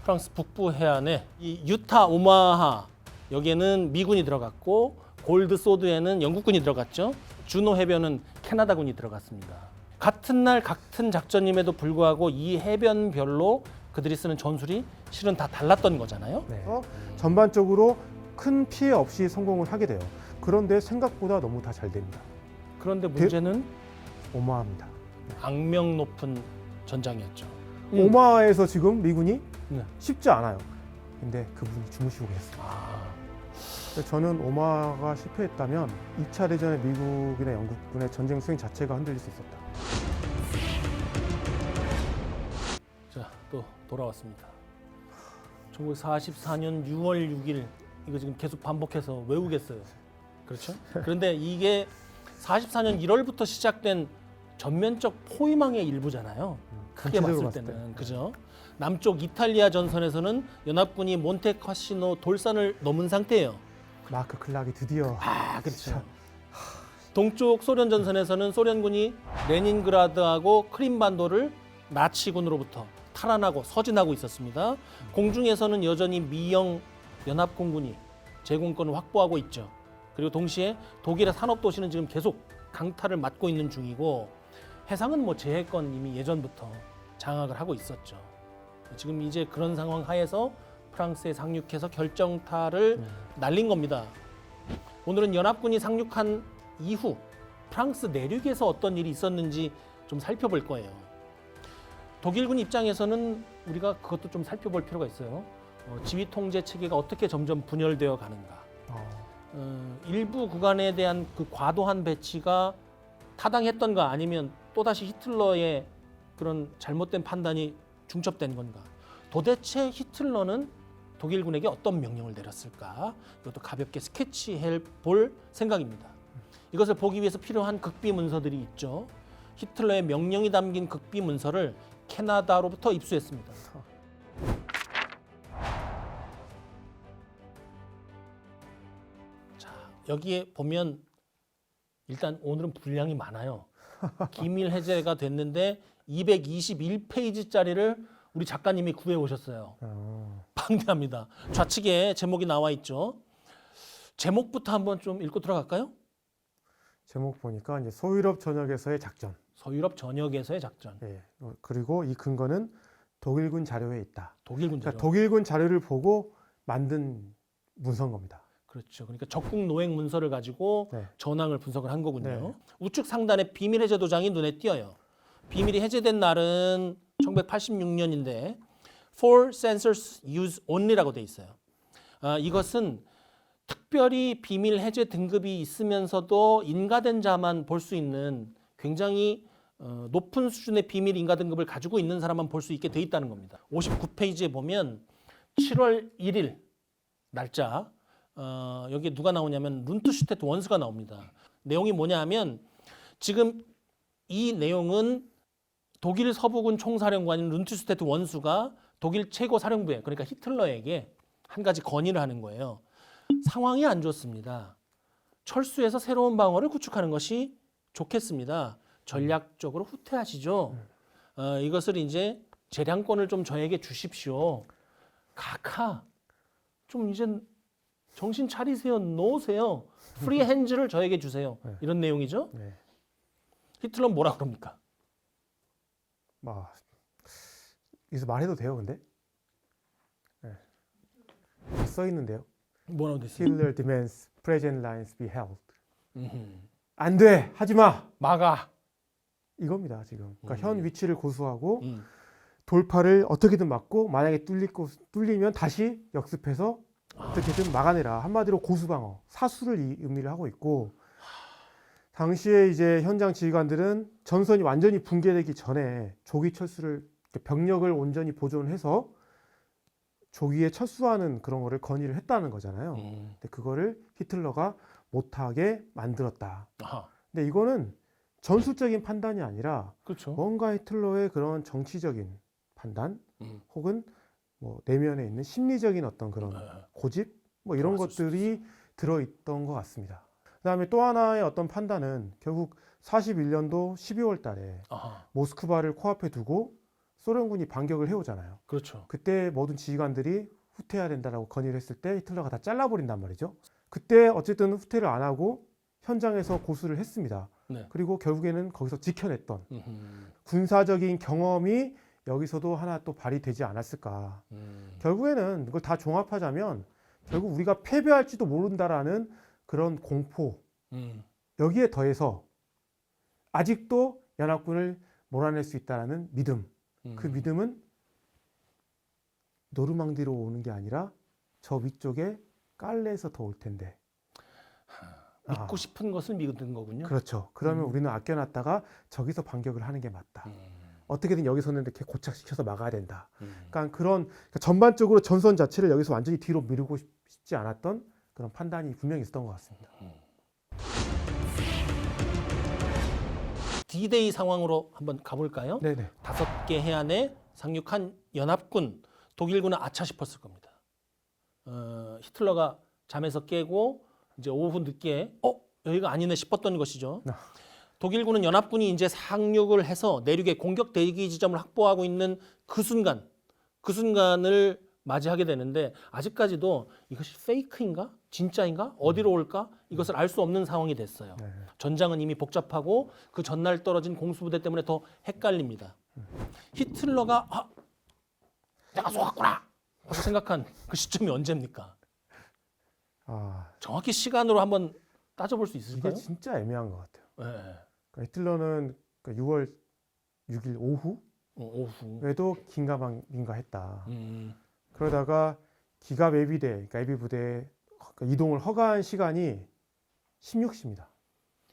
프랑스 북부 해안에 이 유타 오마하 여기에는 미군이 들어갔고 골드 소드에는 영국군이 들어갔죠. 주노 해변은 캐나다군이 들어갔습니다. 같은 날 같은 작전임에도 불구하고 이 해변별로 그들이 쓰는 전술이 실은 다 달랐던 거잖아요. 네. 전반적으로 큰 피해 없이 성공을 하게 돼요. 그런데 생각보다 너무 다 잘 됩니다. 그런데 문제는 오마하입니다. 악명 높은 전장이었죠. 오마하에서 지금 미군이 네. 쉽지 않아요. 근데 그분이 주무시고 계셨어요. 아, 그래서 저는 오마하가 실패했다면 2차 대전의 미국이나 영국군의 전쟁 수행 자체가 흔들릴 수 있었다. 자, 또 돌아왔습니다. 1944년 6월 6일 이거 지금 계속 반복해서 외우겠어요. 그렇죠? 그런데 이게 44년 1월부터 시작된 전면적 포위망의 일부잖아요. 크게 전체적으로 봤을 봤을 때는 때. 그죠? 남쪽 이탈리아 전선에서는 연합군이 몬테카시노 돌산을 넘은 상태예요. 마크 클락이 드디어 그렇죠. 동쪽 소련 전선에서는 소련군이 레닌그라드하고 크림반도를 나치군으로부터 탈환하고 서진하고 있었습니다. 공중에서는 여전히 미영 연합공군이 제공권을 확보하고 있죠. 그리고 동시에 독일의 산업도시는 지금 계속 강타를 맞고 있는 중이고 해상은 뭐 제해권 이미 예전부터 장악을 하고 있었죠. 지금 이제 그런 상황 하에서 프랑스에 상륙해서 결정타를 날린 겁니다. 오늘은 연합군이 상륙한 이후 프랑스 내륙에서 어떤 일이 있었는지 좀 살펴볼 거예요. 독일군 입장에서는 우리가 그것도 좀 살펴볼 필요가 있어요. 지휘 통제 체계가 어떻게 점점 분열되어 가는가. 일부 구간에 대한 그 과도한 배치가 타당했던가 아니면 또다시 히틀러의 그런 잘못된 판단이 중첩된 건가. 도대체 히틀러는 독일군에게 어떤 명령을 내렸을까? 이것도 가볍게 스케치해 볼 생각입니다. 이것을 보기 위해서 필요한 극비 문서들이 있죠. 히틀러의 명령이 담긴 극비 문서를 캐나다로부터 입수했습니다. 자, 여기에 보면 일단 오늘은 분량이 많아요. 기밀 해제가 됐는데 221페이지짜리를 우리 작가님이 구해 오셨어요. 방대합니다. 좌측에 제목이 나와 있죠. 제목부터 한번 좀 읽고 들어갈까요? 제목 보니까 이제 소유럽 전역에서의 작전. 서유럽 전역에서의 작전. 예. 그리고 이 근거는 독일군 자료에 있다. 독일군 자료. 그러니까 독일군 자료를 보고 만든 문서인 겁니다. 그렇죠. 그러니까 적국 노획 문서를 가지고 네. 전황을 분석을 한 거군요. 네. 우측 상단에 비밀 해제 도장이 눈에 띄어요. 비밀이 해제된 날은 1986년인데 for censors use only라고 돼 있어요. 이것은 특별히 비밀 해제 등급이 있으면서도 인가된 자만 볼 수 있는 굉장히 높은 수준의 비밀 인가 등급을 가지고 있는 사람만 볼 수 있게 돼 있다는 겁니다. 59페이지에 보면 7월 1일 날짜 여기에 누가 나오냐면 룬트슈테트 원수가 나옵니다. 내용이 뭐냐 하면 지금 이 내용은 독일 서부군 총사령관인 룬트슈테트 원수가 독일 최고 사령부에 그러니까 히틀러에게 한 가지 건의를 하는 거예요. 상황이 안 좋습니다. 철수해서 새로운 방어를 구축하는 것이 좋겠습니다. 전략적으로 후퇴하시죠. 이것을 이제 재량권을 좀 저에게 주십시오. 카카 좀 이제 정신 차리세요. 놓으세요. 프리 핸즈를 저에게 주세요. 이런 내용이죠. 네. 히틀러는 뭐라 그럽니까? 여기서 말해도 돼요, 근데? 네. 써 있는데요. 뭐라고 됐어요? Hitler demands present lines be held. 안 돼, 하지 마. 막아. 이겁니다, 지금. 그러니까 현 위치를 고수하고 음. 돌파를 어떻게든 막고 만약에 뚫리면 다시 역습해서 어떻게든 막아내라. 한마디로 고수방어, 사수를 이 의미를 하고 있고 당시에 이제 현장 지휘관들은 전선이 완전히 붕괴되기 전에 조기 철수를 병력을 온전히 보존해서 조기에 철수하는 그런 거를 건의를 했다는 거잖아요. 근데 그거를 히틀러가 못하게 만들었다. 아하. 근데 이거는 전술적인 판단이 아니라 그렇죠. 뭔가 히틀러의 그런 정치적인 판단 혹은 뭐 내면에 있는 심리적인 어떤 그런 고집 뭐 이런 것들이 들어있던 것 같습니다. 그다음에 또 하나의 어떤 판단은 결국 41년도 12월 달에 아하. 모스크바를 코앞에 두고 소련군이 반격을 해오잖아요. 그렇죠. 그때 모든 지휘관들이 후퇴해야 된다라고 건의를 했을 때 히틀러가 다 잘라버린단 말이죠. 그때 어쨌든 후퇴를 안 하고 현장에서 고수를 했습니다. 네. 그리고 결국에는 거기서 지켜냈던 음흠. 군사적인 경험이 여기서도 하나 또 발휘되지 않았을까. 결국에는 이걸 다 종합하자면 결국 우리가 패배할지도 모른다라는 그런 공포, 여기에 더해서 아직도 연합군을 몰아낼 수 있다는 믿음. 그 믿음은 노르망디로 오는 게 아니라 저 위쪽에 깔레에서 더 올 텐데. 믿고 싶은 것을 믿는 거군요. 그렇죠. 그러면 우리는 아껴놨다가 저기서 반격을 하는 게 맞다. 어떻게든 여기서는 이렇게 고착시켜서 막아야 된다. 그러니까 그러니까 전반적으로 전선 자체를 여기서 완전히 뒤로 미루고 싶지 않았던 그런 판단이 분명히 있었던 것 같습니다. D-Day 상황으로 한번 가볼까요? 네네. 5개 해안에 상륙한 연합군, 독일군은 아차 싶었을 겁니다. 히틀러가 잠에서 깨고 이제 오후 늦게 여기가 아니네 싶었던 것이죠. 독일군은 연합군이 이제 상륙을 해서 내륙에 공격 대기 지점을 확보하고 있는 그 순간을 맞이하게 되는데 아직까지도 이것이 페이크인가? 진짜인가? 어디로 올까? 이것을 알 수 없는 상황이 됐어요. 네. 전장은 이미 복잡하고 그 전날 떨어진 공수부대 때문에 더 헷갈립니다. 히틀러가 내가 속았구나 하고 생각한 그 시점이 언제입니까? 정확히 시간으로 한번 따져볼 수 있을까요? 이게 진짜 애매한 것 같아요. 네. 그러니까 히틀러는 6월 6일 오후에도 긴가민가했다. 그러다가 기갑 예비대, 그러니까 예비부대 이동을 허가한 시간이 16시입니다.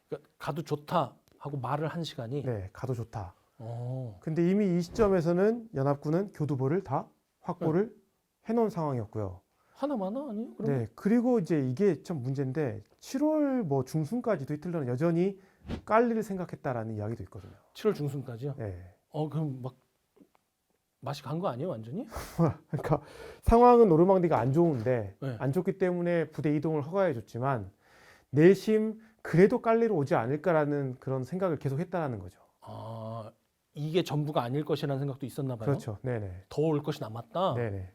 그러니까 가도 좋다 하고 말을 한 시간이. 네, 가도 좋다. 오. 근데 이미 이 시점에서는 연합군은 교두보를 다 확보를 해놓은 상황이었고요. 하나만 아니에요? 그럼? 네, 그리고 이제 이게 참 문제인데 7월 뭐 중순까지도 히틀러는 여전히 깔리를 생각했다라는 이야기도 있거든요. 7월 중순까지요? 네. 그럼 막 맛이 간 거 아니에요, 완전히? 그러니까 상황은 노르망디가 안 좋은데 네. 안 좋기 때문에 부대 이동을 허가해줬지만 내심 그래도 깔리로 오지 않을까라는 그런 생각을 계속 했다라는 거죠. 이게 전부가 아닐 것이라는 생각도 있었나 봐요. 그렇죠. 네네. 더 올 것이 남았다. 네네.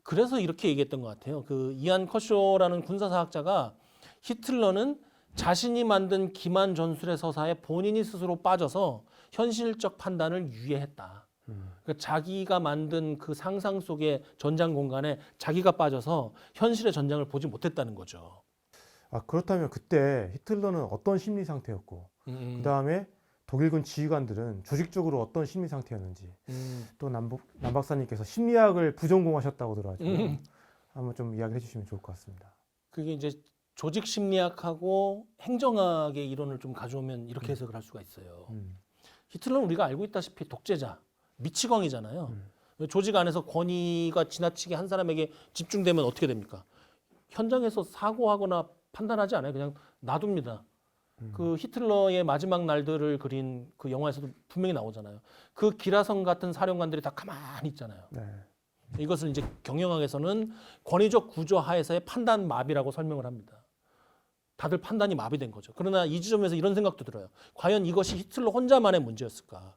그래서 이렇게 얘기했던 것 같아요. 그 이안 커쇼라는 군사사학자가 히틀러는 자신이 만든 기만 전술의 서사에 본인이 스스로 빠져서 현실적 판단을 유예했다. 그러니까 자기가 만든 그 상상 속의 전장 공간에 자기가 빠져서 현실의 전장을 보지 못했다는 거죠. 그렇다면 그때 히틀러는 어떤 심리 상태였고 그 다음에 독일군 지휘관들은 조직적으로 어떤 심리 상태였는지 또 남 박사님께서 심리학을 부전공하셨다고 들어가지고 한번 좀 이야기해 주시면 좋을 것 같습니다. 그게 이제 조직 심리학하고 행정학의 이론을 좀 가져오면 이렇게 해석을 할 수가 있어요. 히틀러는 우리가 알고 있다시피 독재자, 미치광이잖아요. 조직 안에서 권위가 지나치게 한 사람에게 집중되면 어떻게 됩니까? 현장에서 사고하거나 판단하지 않아요. 그냥 놔둡니다. 그 히틀러의 마지막 날들을 그린 그 영화에서도 분명히 나오잖아요. 그 기라성 같은 사령관들이 다 가만히 있잖아요. 네. 이것을 이제 경영학에서는 권위적 구조 하에서의 판단 마비라고 설명을 합니다. 다들 판단이 마비된 거죠. 그러나 이 지점에서 이런 생각도 들어요. 과연 이것이 히틀러 혼자만의 문제였을까?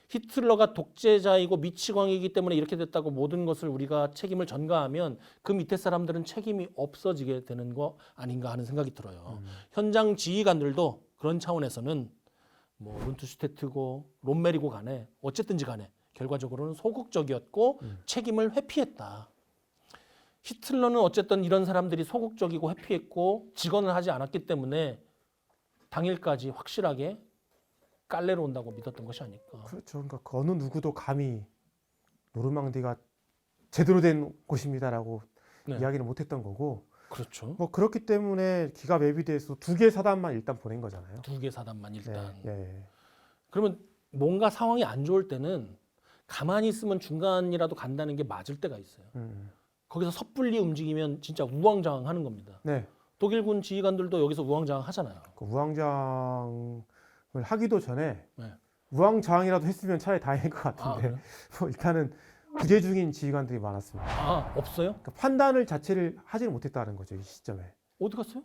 히틀러가 독재자이고 미치광이기 때문에 이렇게 됐다고 모든 것을 우리가 책임을 전가하면 그 밑에 사람들은 책임이 없어지게 되는 거 아닌가 하는 생각이 들어요. 현장 지휘관들도 그런 차원에서는 뭐 룬트슈테트고 롬메리고 간에 어쨌든지 간에 결과적으로는 소극적이었고 책임을 회피했다. 히틀러는 어쨌든 이런 사람들이 소극적이고 회피했고 직언을 하지 않았기 때문에 당일까지 확실하게 깔레로 온다고 믿었던 것이 아닐까. 그렇죠. 그러니까 그 어느 누구도 감히 노르망디가 제대로 된 곳입니다라고 네. 이야기를 못했던 거고. 그렇죠. 뭐 그렇기 때문에 기갑 예비대에서 2개 사단만 일단 보낸 거잖아요. 2개 사단만 일단. 예. 그러면 뭔가 상황이 안 좋을 때는 가만히 있으면 중간이라도 간다는 게 맞을 때가 있어요. 거기서 섣불리 움직이면 진짜 우왕좌왕하는 겁니다. 네. 독일군 지휘관들도 여기서 우왕좌왕 하잖아요. 그 우왕좌왕을 하기도 전에 네. 우왕좌왕이라도 했으면 차라리 다행일 것 같은데 뭐 일단은 부재 중인 지휘관들이 많았습니다. 없어요? 그러니까 판단을 자체를 하지를 못했다는 거죠, 이 시점에. 어디 갔어요?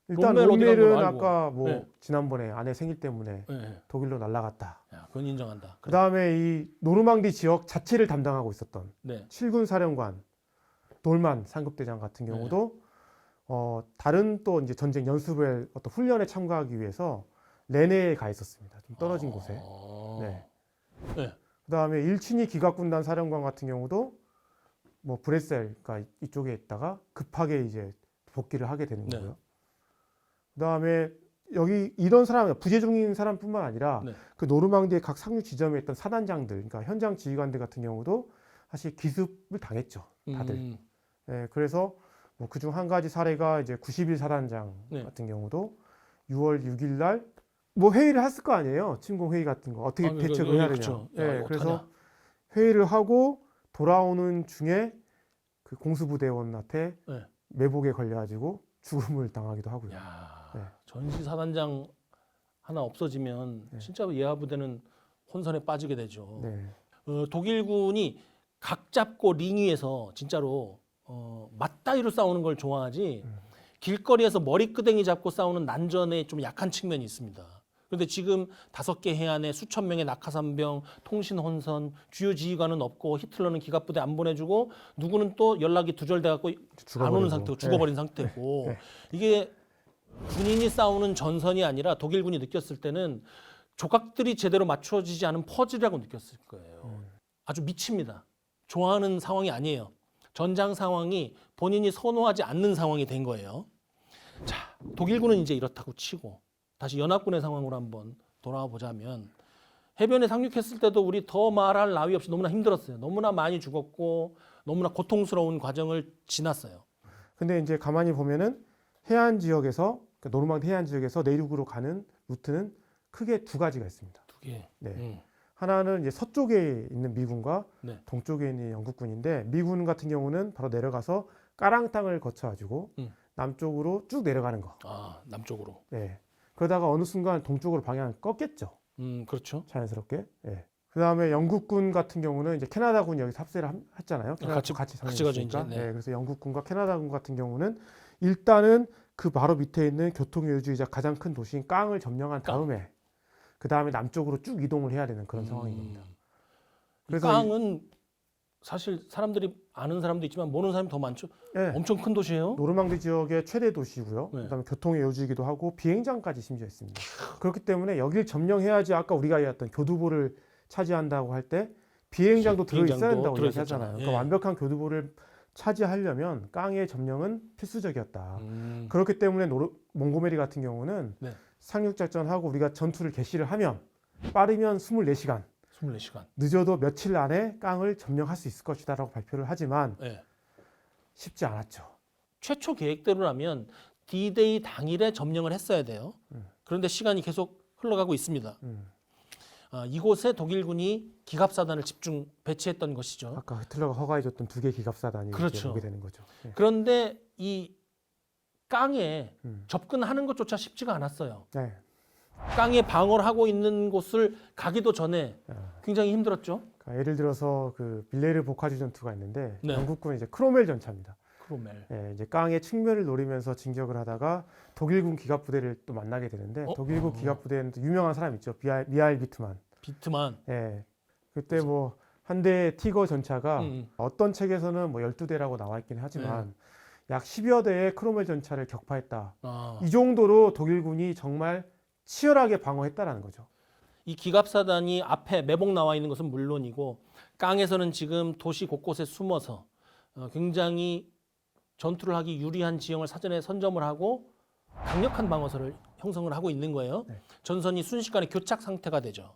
일단 롬멜 어디 간 롬멜은 건 알고. 아까 뭐 네. 지난번에 아내 생일 때문에 네. 독일로 날아갔다. 야, 그건 인정한다. 그 다음에 이 노르망디 지역 자체를 담당하고 있었던 네. 7군 사령관 돌만 상급대장 같은 경우도 다른 또 이제 전쟁 연습을 어떤 훈련에 참가하기 위해서 레네에 가 있었습니다. 좀 떨어진 곳에. 네. 네. 그 다음에 일친이 기갑군단 사령관 같은 경우도 뭐 브레셀, 그러니까 이쪽에 있다가 급하게 이제 복귀를 하게 되는 네. 거고요. 그 다음에 여기 이런 사람, 부재중인 사람뿐만 아니라 네. 그 노르망디의 각 상륙 지점에 있던 사단장들, 그러니까 현장 지휘관들 같은 경우도 사실 기습을 당했죠. 다들. 네, 그래서 뭐 그중 한 가지 사례가 이제 90일 사단장 네. 같은 경우도 6월 6일 날 뭐 회의를 했을 거 아니에요. 침공 회의 같은 거 어떻게 대책을 해야 되냐. 그렇죠. 네, 그래서 회의를 하고 돌아오는 중에 그 공수부대원한테 네. 매복에 걸려가지고 죽음을 당하기도 하고요. 야, 네. 전시 사단장 하나 없어지면 네. 진짜 예하 부대는 혼선에 빠지게 되죠. 네. 독일군이 각 잡고 링 위에서 진짜로 맞다이로 싸우는 걸 좋아하지 길거리에서 머리끄댕이 잡고 싸우는 난전에 좀 약한 측면이 있습니다. 그런데 지금 5개 해안에 수천 명의 낙하산병, 통신혼선, 주요 지휘관은 없고 히틀러는 기갑부대 안 보내주고 누구는 또 연락이 두절돼갖고 안 오는 상태고 죽어버린 상태고 네. 이게 군인이 싸우는 전선이 아니라 독일군이 느꼈을 때는 조각들이 제대로 맞춰지지 않은 퍼즐이라고 느꼈을 거예요. 아주 미칩니다. 좋아하는 상황이 아니에요. 전장 상황이 본인이 선호하지 않는 상황이 된 거예요. 자, 독일군은 이제 이렇다고 치고 다시 연합군의 상황으로 한번 돌아와 보자면 해변에 상륙했을 때도 우리 더 말할 나위 없이 너무나 힘들었어요. 너무나 많이 죽었고 너무나 고통스러운 과정을 지났어요. 근데 이제 가만히 보면은 해안 지역에서 그러니까 노르망디 해안 지역에서 내륙으로 가는 루트는 크게 두 가지가 있습니다. 두 개. 네. 하나는 이제 서쪽에 있는 미군과 네. 동쪽에 있는 영국군인데 미군 같은 경우는 바로 내려가서 까랑 땅을 거쳐가지고 남쪽으로 쭉 내려가는 거. 아, 남쪽으로. 네. 그러다가 어느 순간 동쪽으로 방향을 꺾겠죠. 그렇죠. 자연스럽게. 네. 그 다음에 영국군 같은 경우는 이제 캐나다군 여기 삽세를 했잖아요. 같이 같이 가죠, 이제. 상륙했으니까. 네. 네. 그래서 영국군과 캐나다군 같은 경우는 일단은 그 바로 밑에 있는 교통유지이자 가장 큰 도시인 깡을 점령한 다음에 그 다음에 남쪽으로 쭉 이동을 해야 되는 그런 상황인 겁니다. 그래서 깡은 사실 사람들이 아는 사람도 있지만 모르는 사람이 더 많죠. 네. 엄청 큰 도시예요. 노르망디 지역의 최대 도시고요. 네. 그다음에 교통의 요지이기도 하고 비행장까지 심지어 있습니다. 그렇기 때문에 여기를 점령해야지 아까 우리가 얘기했던 교두보를 차지한다고 할 때 비행장도 들어 있어야 된다고 얘기하잖아요. 그러니까 예. 완벽한 교두보를 차지하려면 깡의 점령은 필수적이었다. 그렇기 때문에 몽고메리 같은 경우는 네. 상륙작전하고 우리가 전투를 개시를 하면 빠르면 24시간 24시간. 늦어도 며칠 안에 깡을 점령할 수 있을 것이다 라고 발표를 하지만 네. 쉽지 않았죠. 최초 계획대로라면 D-Day 당일에 점령을 했어야 돼요. 그런데 시간이 계속 흘러가고 있습니다. 이곳에 독일군이 기갑사단을 집중 배치했던 것이죠. 아까 히틀러가 허가해줬던 2개 기갑사단이 그렇죠. 오게 되는 거죠. 네. 그런데 이 깡에 접근하는 것조차 쉽지가 않았어요. 네. 깡에 방어를 하고 있는 곳을 가기도 전에 굉장히 힘들었죠. 그러니까 예를 들어서 그 빌레르 보카주 전투가 있는데 네. 영국군은 이제 크로멜 전차입니다. 크로멜. 네, 이제 깡의 측면을 노리면서 진격을 하다가 독일군 기갑 부대를 또 만나게 되는데 독일군 기갑 부대에는 또 유명한 사람 있죠. 미하일 비트만. 비트만. 네. 그때 뭐 한 대의 티거 전차가 어떤 책에서는 뭐 12대라고 나와 있긴 하지만 약 10여 대의 크로멜 전차를 격파했다. 이 정도로 독일군이 정말 치열하게 방어했다라는 거죠. 이 기갑사단이 앞에 매복 나와 있는 것은 물론이고 깡에서는 지금 도시 곳곳에 숨어서 굉장히 전투를 하기 유리한 지형을 사전에 선점을 하고 강력한 방어선을 형성을 하고 있는 거예요. 네. 전선이 순식간에 교착 상태가 되죠.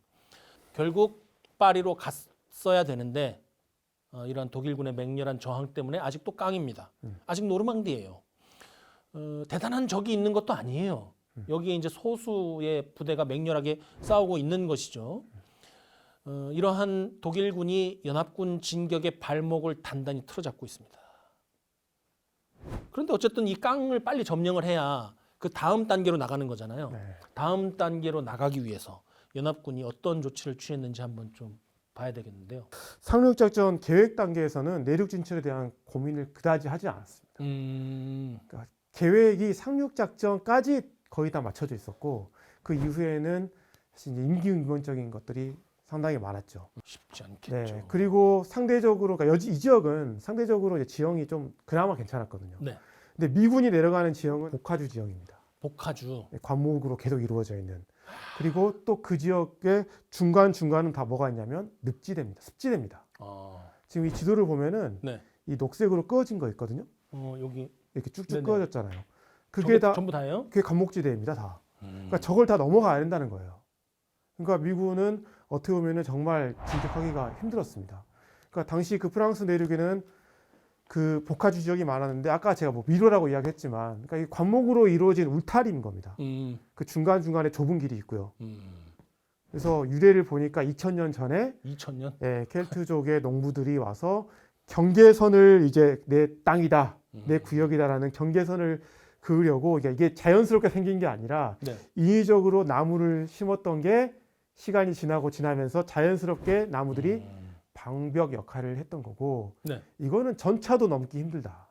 결국 파리로 갔어야 되는데 이러한 독일군의 맹렬한 저항 때문에 아직도 깡입니다. 아직 노르망디예요. 대단한 적이 있는 것도 아니에요. 여기에 이제 소수의 부대가 맹렬하게 싸우고 있는 것이죠. 이러한 독일군이 연합군 진격의 발목을 단단히 틀어잡고 있습니다. 그런데 어쨌든 이 깡을 빨리 점령을 해야 그 다음 단계로 나가는 거잖아요. 네. 다음 단계로 나가기 위해서 연합군이 어떤 조치를 취했는지 한번 좀 봐야 되겠는데요. 상륙작전 계획 단계에서는 내륙 진출에 대한 고민을 그다지 하지 않았습니다. 음, 그러니까 계획이 상륙 작전까지 거의 다 맞춰져 있었고 그 이후에는 사실 이제 임기응변적인 것들이 상당히 많았죠. 쉽지 않겠죠. 네, 그리고 상대적으로 그러니까 이 지역은 상대적으로 이제 지형이 좀 그나마 괜찮았거든요. 네. 근데 미군이 내려가는 지형은 복화주 지형입니다. 복화주. 네, 관목으로 계속 이루어져 있는. 그리고 또 그 지역의 중간중간은 다 뭐가 있냐면 늪지대입니다. 습지대입니다. 지금 이 지도를 보면은 네. 이 녹색으로 그어진 거 있거든요. 여기 이렇게 쭉쭉 네네. 그어졌잖아요. 그게 다 전부 다예요? 그게 관목지대입니다. 다. 그러니까 저걸 다 넘어가야 된다는 거예요. 그러니까 미군은 어떻게 보면은 정말 진격하기가 힘들었습니다. 그러니까 당시 그 프랑스 내륙에는 그 복화주 지역이 많았는데 아까 제가 뭐 미로라고 이야기했지만 그러니까 이 관목으로 이루어진 울타리인 겁니다. 그 중간중간에 좁은 길이 있고요. 그래서 유래를 보니까 2000년 전에 2000년? 예, 켈트족의 농부들이 와서 경계선을 이제 내 땅이다, 내 구역이다라는 경계선을 그으려고 이게 자연스럽게 생긴 게 아니라 네. 인위적으로 나무를 심었던 게 시간이 지나면서 자연스럽게 나무들이 방벽 역할을 했던 거고 네. 이거는 전차도 넘기 힘들다.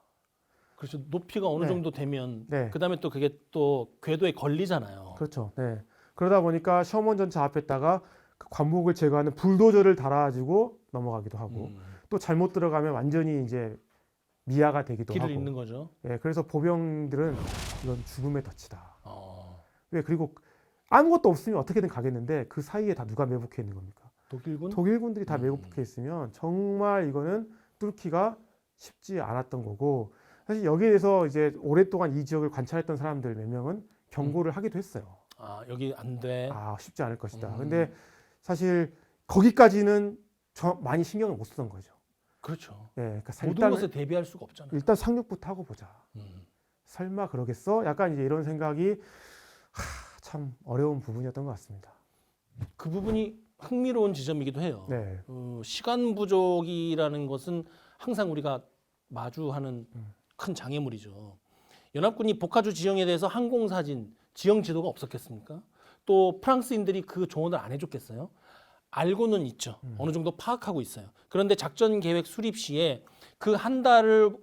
그렇죠. 높이가 어느 네. 정도 되면 네. 그다음에 또 그게 또 궤도에 걸리잖아요. 그렇죠. 네. 그러다 보니까 셔먼 전차 앞에다가 그 관목을 제거하는 불도저를 달아가지고 넘어가기도 하고 또 잘못 들어가면 완전히 이제 미아가 되기도 길을 하고. 잇는 거죠. 예, 그래서 보병들은 이건 죽음의 덫이다. 어. 왜 그리고 아무것도 없으면 어떻게든 가겠는데 그 사이에 다 누가 매복해 있는 겁니까? 독일군? 독일군들이 다 매복해 있으면 정말 이거는 뚫기가 쉽지 않았던 거고 사실 여기에 대해서 이제 오랫동안 이 지역을 관찰했던 사람들 몇 명은 경고를 하기도 했어요. 아, 여기 안 돼. 아, 쉽지 않을 것이다. 음. 근데 사실 거기까지는 많이 신경을 못 쓰던 거죠. 그렇죠. 예, 그러니까 모든 것에 대비할 수가 없잖아요. 일단 상륙부터 하고 보자. 음. 설마 그러겠어? 약간 이제 이런 생각이 참 어려운 부분이었던 것 같습니다. 그 부분이 흥미로운 지점이기도 해요. 네, 시간 부족이라는 것은 항상 우리가 마주하는 큰 장애물이죠. 연합군이 복화주 지형에 대해서 항공사진, 지형 지도가 없었겠습니까? 또 프랑스인들이 그 조언을 안 해줬겠어요? 알고는 있죠. 어느 정도 파악하고 있어요. 그런데 작전 계획 수립 시에 그 한 달을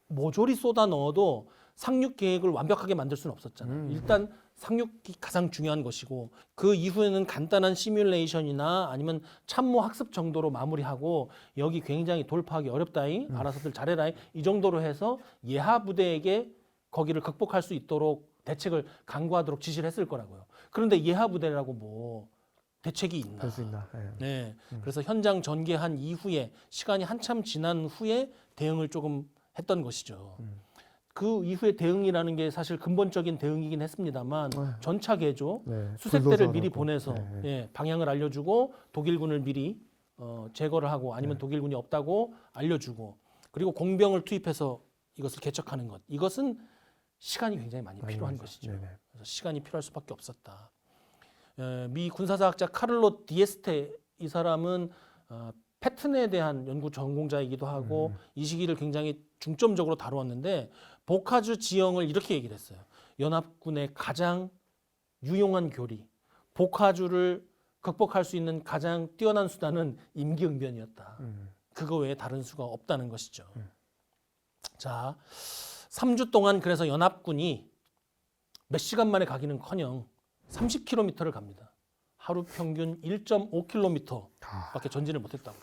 모조리 쏟아 넣어도 상륙 계획을 완벽하게 만들 수는 없었잖아요. 일단 상륙이 가장 중요한 것이고 그 이후에는 간단한 시뮬레이션이나 아니면 참모 학습 정도로 마무리하고 여기 굉장히 돌파하기 어렵다잉 알아서들 잘해라잉 이 정도로 해서 예하 부대에게 거기를 극복할 수 있도록 대책을 강구하도록 지시를 했을 거라고요. 그런데 예하 부대라고 뭐 대책이 있나? 될 수 있나? 네. 네. 그래서 현장 전개한 이후에 시간이 한참 지난 후에 대응을 조금 했던 것이죠. 그 이후에 대응이라는 게 사실 근본적인 대응이긴 했습니다만 전차 개조, 네, 수색대를 불도저하고. 미리 보내서 네, 네. 예, 방향을 알려주고 독일군을 미리 제거를 하고 아니면 독일군이 없다고 알려주고 그리고 공병을 투입해서 이것을 개척하는 것. 이것은 시간이 굉장히 많이 필요한 것이죠. 네네. 그래서 시간이 필요할 수밖에 없었다. 미 군사사학자 카를로 디에스테 이 사람은 패턴에 대한 연구 전공자이기도 하고 이 시기를 굉장히 중점적으로 다루었는데 복화주 지형을 이렇게 얘기를 했어요. 연합군의 가장 유용한 교리, 복화주를 극복할 수 있는 가장 뛰어난 수단은 임기응변이었다. 그거 외에 다른 수가 없다는 것이죠. 자, 3주 동안 그래서 연합군이 몇 시간 만에 가기는커녕 30km를 갑니다. 하루 평균 1.5km밖에 전진을 못했다고.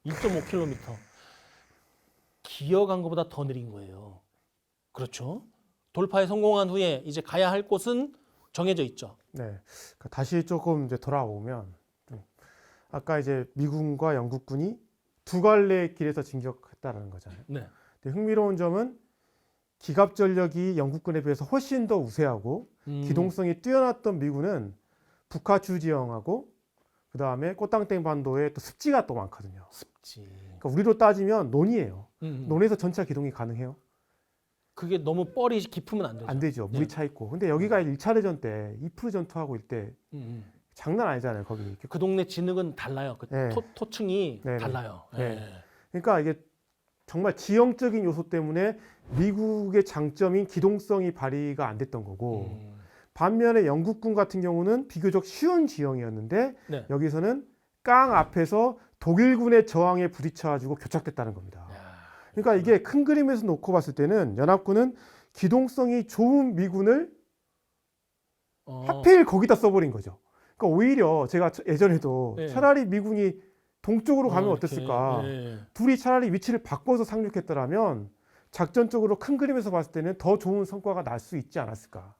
1.5km. 기어간 것보다 더 느린 거예요. 그렇죠? 돌파에 성공한 후에 이제 가야 할 곳은 정해져 있죠. 네. 그러니까 다시 조금 이제 돌아오면 아까 이제 미군과 영국군이 두 갈래의 길에서 진격했다라는 거잖아요. 네. 근데 흥미로운 점은 기갑 전력이 영국군에 비해서 훨씬 더 우세하고 기동성이 뛰어났던 미군은 북하주 지형하고 그 다음에 꽃당땡 반도에 또 습지가 또 많거든요. 습지. 그러니까 우리로 따지면 논이에요. 음. 논에서 전차 기동이 가능해요? 그게 너무 뻘이 깊으면 안 되죠. 안 되죠. 물이 차 있고. 근데 여기가 1차 대전 때 이프르 전투하고 이때 장난 아니잖아요. 거기. 그 동네 진흙은 달라요. 그 네. 토층이 네네. 달라요. 네. 네. 그러니까 이게 정말 지형적인 요소 때문에 미국의 장점인 기동성이 발휘가 안 됐던 거고 반면에 영국군 같은 경우는 비교적 쉬운 지형이었는데 네. 여기서는 깡 앞에서 독일군의 저항에 부딪혀가지고 교착됐다는 겁니다. 야, 그러니까 이게 큰 그림에서 놓고 봤을 때는 연합군은 기동성이 좋은 미군을 어, 하필 거기다 써버린 거죠. 그러니까 오히려 제가 예전에도 네. 차라리 미군이 동쪽으로 가면 이렇게, 어땠을까. 예. 둘이 차라리 위치를 바꿔서 상륙했더라면 작전적으로 큰 그림에서 봤을 때는 더 좋은 성과가 날 수 있지 않았을까.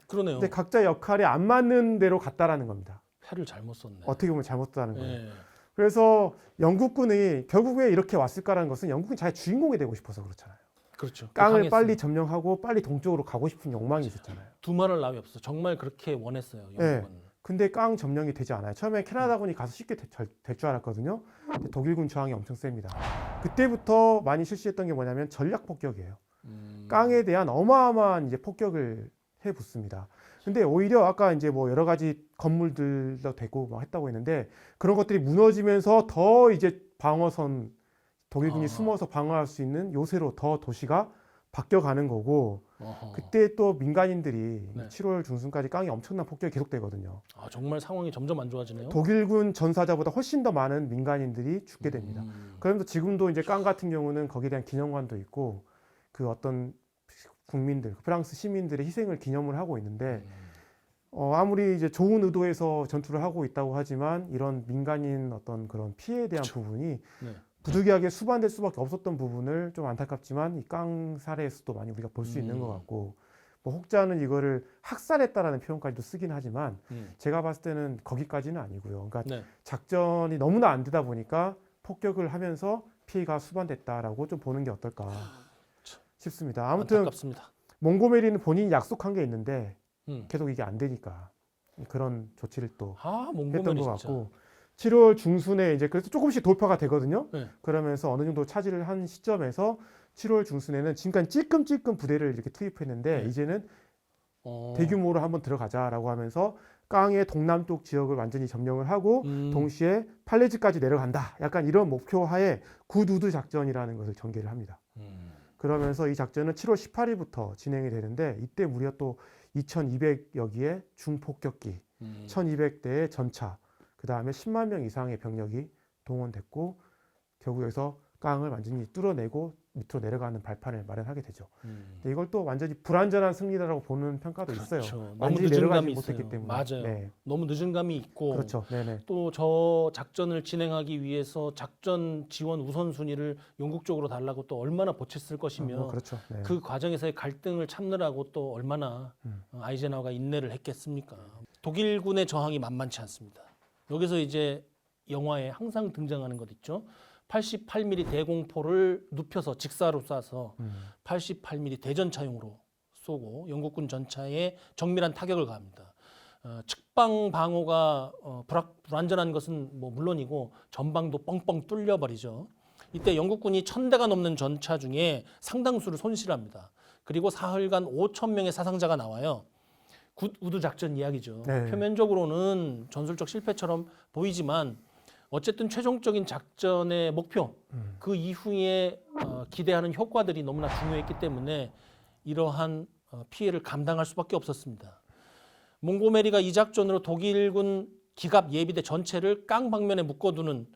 그러네요. 근데 각자 역할이 안 맞는 대로 갔다라는 겁니다. 패를 잘못 썼네. 어떻게 보면 잘못됐다는 거예요. 예. 그래서 영국군이 결국에 이렇게 왔을까라는 것은 영국은 자기 주인공이 되고 싶어서 그렇잖아요. 그렇죠. 깡을 강했어요. 빨리 점령하고 빨리 동쪽으로 가고 싶은 욕망이 있었잖아요. 두말할 나위 없어. 정말 그렇게 원했어요. 영국은. 근데 깡 점령이 되지 않아요. 처음에 캐나다군이 가서 쉽게 될 줄 알았거든요. 근데 독일군 저항이 엄청 셉니다. 그때부터 많이 실시했던 게 뭐냐면 전략 폭격이에요. 깡에 대한 어마어마한 이제 폭격을 해 붙습니다. 근데 오히려 아까 이제 뭐 여러 가지 건물들도 되고 막 했다고 했는데 그런 것들이 무너지면서 더 이제 방어선 독일군이 숨어서 방어할 수 있는 요새로 더 도시가 바뀌어가는 거고 어허. 그때 또 민간인들이 네. 7월 중순까지 깡이 엄청난 폭격이 계속되거든요. 아, 정말 상황이 점점 안 좋아지네요. 독일군 전사자보다 훨씬 더 많은 민간인들이 죽게 됩니다. 그러면서 지금도 이제 깡 같은 경우는 거기에 대한 기념관도 있고 그 어떤 국민들, 프랑스 시민들의 희생을 기념을 하고 있는데 아무리 이제 좋은 의도에서 전투를 하고 있다고 하지만 이런 민간인 어떤 그런 피해에 대한 그쵸. 부분이 네. 부득이하게 수반될 수밖에 없었던 부분을 좀 안타깝지만 이 깡 사례에서도 많이 우리가 볼 수 있는 것 같고 뭐 혹자는 이거를 학살했다라는 표현까지도 쓰긴 하지만 제가 봤을 때는 거기까지는 아니고요. 그러니까 네. 작전이 너무나 안 되다 보니까 폭격을 하면서 피해가 수반됐다라고 좀 보는 게 어떨까 싶습니다. 아무튼 안타깝습니다. 몽고메리는 본인이 약속한 게 있는데 음. 계속 이게 안 되니까 그런 조치를 또 아, 했던 몽고메리 것 진짜. 같고 7월 중순에 이제 그래서 조금씩 돌파가 되거든요. 네. 그러면서 어느 정도 차지를 한 시점에서 7월 중순에는 지금까지 찔끔찔끔 부대를 이렇게 투입했는데 네. 이제는 어. 대규모로 한번 들어가자라고 하면서 깡의 동남쪽 지역을 완전히 점령을 하고 동시에 팔레즈까지 내려간다. 약간 이런 목표 하에 굿우드 작전이라는 것을 전개를 합니다. 그러면서 이 작전은 7월 18일부터 진행이 되는데 이때 무려 또 2,200여 기의 중폭격기, 1,200대의 전차, 그 다음에 10만 명 이상의 병력이 동원됐고 결국 여기서 깡을 완전히 뚫어내고 밑으로 내려가는 발판을 마련하게 되죠. 근데 이걸 또 완전히 불완전한 승리다라고 보는 평가도 있어요. 그렇죠. 너무 완전히 늦은 내려가지 감이 못했기 있어요. 때문에. 맞아요. 네. 너무 늦은 감이 있고 그렇죠. 네네. 또 저 작전을 진행하기 위해서 작전 지원 우선순위를 영국 쪽으로 달라고 또 얼마나 보챘을 것이며 그렇죠. 네. 그 과정에서의 갈등을 참느라고 또 얼마나 아이젠하워가 인내를 했겠습니까. 독일군의 저항이 만만치 않습니다. 여기서 이제 영화에 항상 등장하는 것 있죠. 88mm 대공포를 눕혀서 직사로 쏴서 88mm 대전차용으로 쏘고 영국군 전차에 정밀한 타격을 가합니다. 측방 방어가 불완전한 것은 뭐 물론이고 전방도 뻥뻥 뚫려버리죠. 이때 영국군이 1,000대가 넘는 전차 중에 상당수를 손실합니다. 그리고 사흘간 5,000명의 사상자가 나와요. 굿우드 작전 이야기죠. 네. 표면적으로는 전술적 실패처럼 보이지만 어쨌든 최종적인 작전의 목표, 그 이후에 기대하는 효과들이 너무나 중요했기 때문에 이러한 피해를 감당할 수밖에 없었습니다. 몽고메리가 이 작전으로 독일군 기갑 예비대 전체를 깡 방면에 묶어두는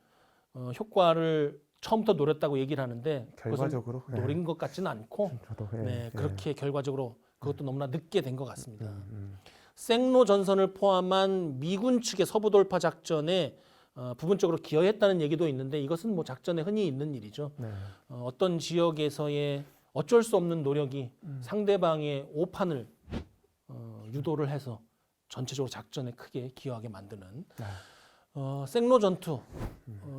효과를 처음부터 노렸다고 얘기를 하는데 결과적으로 그것은 노린 것 같지는 않고 저도 그렇게 결과적으로 그것도 너무나 늦게 된 것 같습니다. 생로 전선을 포함한 미군 측의 서부 돌파 작전에 부분적으로 기여했다는 얘기도 있는데 이것은 뭐 작전에 흔히 있는 일이죠. 네. 어떤 지역에서의 어쩔 수 없는 노력이 상대방의 오판을 유도를 해서 전체적으로 작전에 크게 기여하게 만드는 생로 전투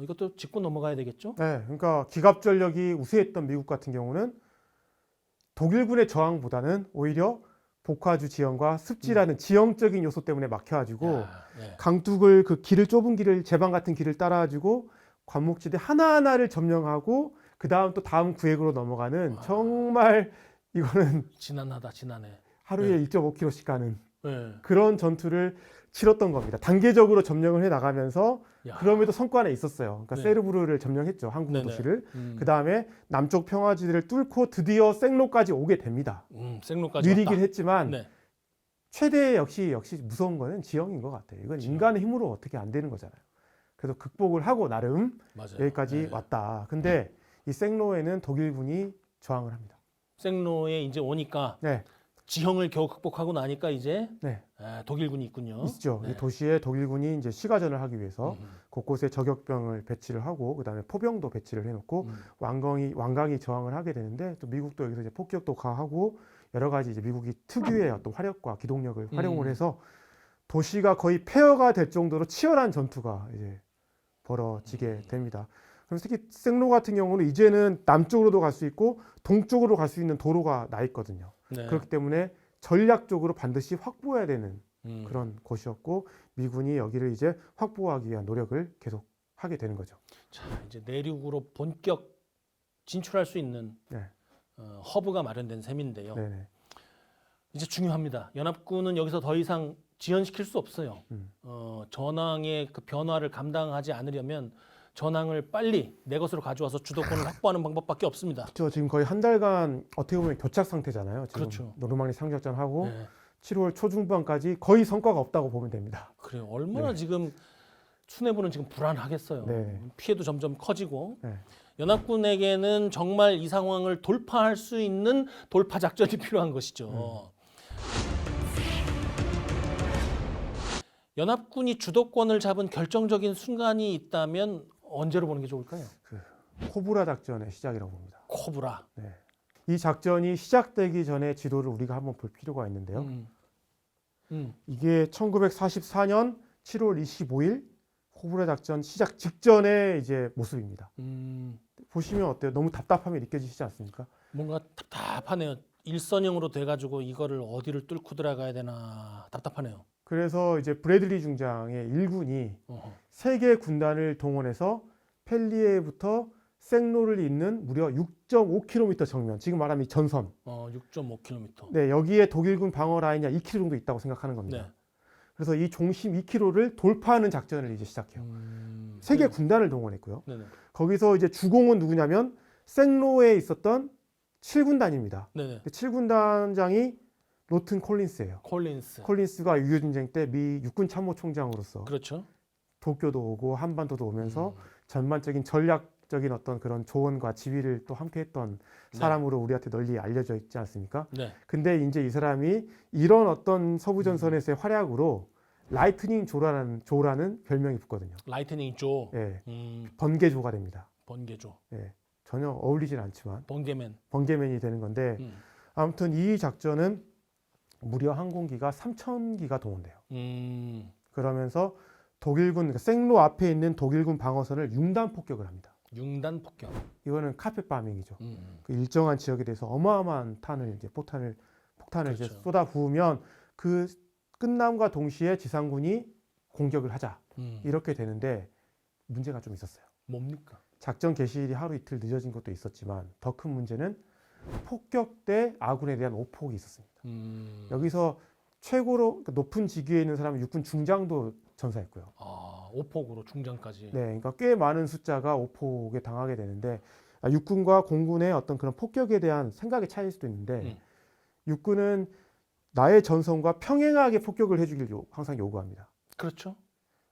이것도 짚고 넘어가야 되겠죠? 네, 그러니까 기갑 전력이 우세했던 미국 같은 경우는 독일군의 저항보다는 오히려 복화주 지형과 습지라는 지형적인 요소 때문에 막혀가지고 네. 강둑을 그 길을 좁은 길을 제방 같은 길을 따라가지고 관목지대 하나하나를 점령하고 그 다음 또 다음 구획으로 넘어가는 정말 이거는 지난해. 하루에 1.5km씩 가는 네. 그런 전투를 치렀던 겁니다. 단계적으로 점령을 해 나가면서 야. 그럼에도 성과는 있었어요. 그러니까 네. 세르브르를 점령했죠. 한국 네네. 도시를. 그 그 다음에 남쪽 평화지대를 뚫고 드디어 생로까지 오게 됩니다. 생로까지 느리긴 왔다. 했지만 네. 최대 역시 무서운 거는 지형인 것 같아요. 이건 지형. 인간의 힘으로 어떻게 안 되는 거잖아요. 그래서 극복을 하고 나름 맞아요. 여기까지 네. 왔다. 근데 이 생로에는 독일군이 저항을 합니다. 생로에 이제 오니까 네, 지형을 겨우 극복하고 나니까 이제 네. 독일군이 있군요. 있죠. 네. 이 도시에 독일군이 이제 시가전을 하기 위해서 음, 곳곳에 저격병을 배치를 하고 그다음에 포병도 배치를 해놓고 음. 완강히 저항을 하게 되는데 또 미국도 여기서 이제 폭격도 가하고 여러 가지 이제 미국이 특유의 어떤 화력과 기동력을 활용을 해서 도시가 거의 폐허가 될 정도로 치열한 전투가 이제 벌어지게 됩니다. 그럼 특히 생로 같은 경우는 이제는 남쪽으로도 갈 수 있고 동쪽으로 갈 수 있는 도로가 나 있거든요. 네. 그렇기 때문에 전략적으로 반드시 확보해야 되는 음. 그런 곳이었고 미군이 여기를 이제 확보하기 위한 노력을 계속 하게 되는 거죠. 자, 이제 내륙으로 본격 진출할 수 있는 네. 허브가 마련된 셈인데요. 네네. 이제 중요합니다. 연합군은 여기서 더 이상 지연시킬 수 없어요. 전황의 그 변화를 감당하지 않으려면 전황을 빨리 내 것으로 가져와서 주도권을 확보하는 방법밖에 없습니다. 그렇죠. 지금 거의 한 달간 어떻게 보면 교착 상태잖아요. 지금 그렇죠. 노르망디 상륙전하고 네. 7월 초중반까지 거의 성과가 없다고 보면 됩니다. 그래요. 얼마나 네. 지금 수뇌부는 지금 불안하겠어요. 네. 피해도 점점 커지고 네. 연합군에게는 정말 이 상황을 돌파할 수 있는 돌파 작전이 필요한 것이죠. 연합군이 주도권을 잡은 결정적인 순간이 있다면 언제로 보는 게 좋을까요? 코브라 작전의 시작이라고 봅니다. 코브라. 네. 이 작전이 시작되기 전에 지도를 우리가 한번 볼 필요가 있는데요. 이게 1944년 7월 25일 코브라 작전 시작 직전의 이제 모습입니다. 보시면 어때요? 너무 답답함이 느껴지시지 않습니까? 뭔가 답답하네요. 일선형으로 돼가지고 이거를 어디를 뚫고 들어가야 되나 답답하네요. 그래서 이제 브래들리 중장의 일군이 어허. 세 개 군단을 동원해서 펠리에부터 생로를 잇는 무려 6.5km 정면, 지금 말하면 이 전선. 6.5km. 네, 여기에 독일군 방어 라인이 2km 정도 있다고 생각하는 겁니다. 네. 그래서 이 종심 2km를 돌파하는 작전을 이제 시작해요. 세 개 네. 군단을 동원했고요. 네네. 거기서 이제 주공은 누구냐면 생로에 있었던 7군단입니다. 네네. 7군단장이 로튼 콜린스예요. 콜린스. 콜린스가 6.25 전쟁 때 미 육군 참모총장으로서 그렇죠. 도쿄도 오고 한반도도 오면서 전반적인 전략적인 어떤 그런 조언과 지휘를 또 함께 했던 사람으로 우리한테 널리 알려져 있지 않습니까? 네. 근데 이제 이 사람이 이런 어떤 서부 전선에서의 활약으로 라이트닝 조라는 별명이 붙거든요. 라이트닝 조. 예, 음, 번개조가 됩니다. 번개조. 예, 전혀 어울리진 않지만 번개맨. 번개맨이 되는 건데 음. 아무튼 이 작전은 무려 항공기가 3,000기가 동원돼요. 그러면서 독일군, 그러니까 생로 앞에 있는 독일군 방어선을 융단 폭격을 합니다. 융단 폭격. 이거는 카펫 바밍이죠. 그 일정한 지역에 대해서 어마어마한 폭탄을 그렇죠. 이제 쏟아 부으면 그 끝남과 동시에 지상군이 공격을 하자. 이렇게 되는데 문제가 좀 있었어요. 뭡니까? 작전 개시일이 하루 이틀 늦어진 것도 있었지만 더 큰 문제는 폭격 때 아군에 대한 오폭이 있었습니다. 여기서 최고로 그러니까 높은 직위에 있는 사람은 육군 중장도 전사했고요. 오폭으로 중장까지. 네, 그러니까 꽤 많은 숫자가 오폭에 당하게 되는데 육군과 공군의 어떤 그런 폭격에 대한 생각의 차이일 수도 있는데 육군은 나의 전선과 평행하게 폭격을 해주길 항상 요구합니다. 그렇죠.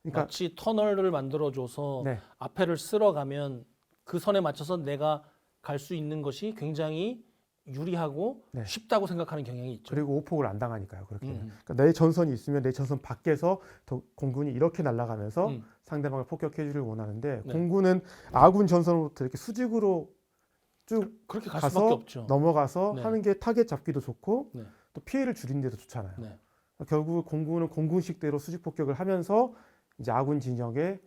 그러니까 마치 터널을 만들어줘서 네, 앞에를 쓸어가면 그 선에 맞춰서 내가 갈 수 있는 것이 굉장히 유리하고 네. 쉽다고 생각하는 경향이 있죠. 그리고 오폭을 안 당하니까요. 그렇게 되면. 음. 그러니까 내 전선이 있으면 내 전선 밖에서 공군이 이렇게 날아가면서 음. 상대방을 폭격해주길 원하는데 네. 공군은 아군 전선으로부터 이렇게 수직으로 쭉 그렇게 갈 가서 수밖에 없죠. 넘어가서 네. 하는 게 타겟 잡기도 좋고 네. 또 피해를 줄이는 데도 좋잖아요. 네. 결국 공군은 공군식대로 수직 폭격을 하면서 이제 아군 진영에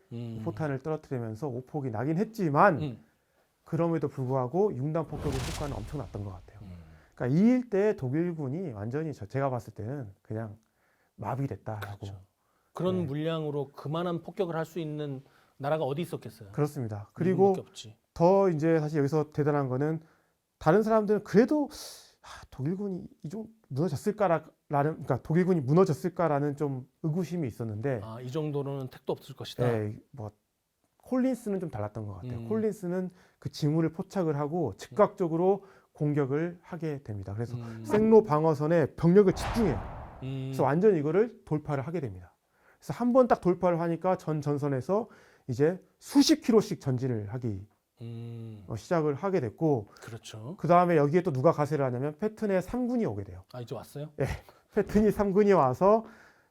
포탄을 떨어뜨리면서 오폭이 나긴 했지만 그럼에도 불구하고 융단 폭격의 효과는 엄청났던 것 같아요. 그러니까 이 일대에 독일군이 완전히 제가 봤을 때는 그냥 마비됐다라고. 그렇죠. 그런 네. 물량으로 그만한 폭격을 할 수 있는 나라가 어디 있었겠어요? 그렇습니다. 그리고 미국밖에 없지. 더 이제 사실 여기서 대단한 거는 다른 사람들은 그래도 독일군이 좀 무너졌을까라는, 그러니까 독일군이 무너졌을까라는 좀 의구심이 있었는데, 이 정도로는 택도 없을 것이다. 네, 뭐 콜린스는 좀 달랐던 것 같아요. 음. 콜린스는 그 징후를 포착을 하고 즉각적으로 공격을 하게 됩니다. 그래서 생로 방어선에 병력을 집중해요. 그래서 완전 이거를 돌파를 하게 됩니다. 그래서 한 번 딱 돌파를 하니까 전 전선에서 이제 수십 킬로씩 전진을 하기 시작을 하게 됐고 그렇죠. 그 다음에 여기에 또 누가 가세를 하냐면 패튼의 3군이 오게 돼요. 아 이제 왔어요? 패튼이 3군이 와서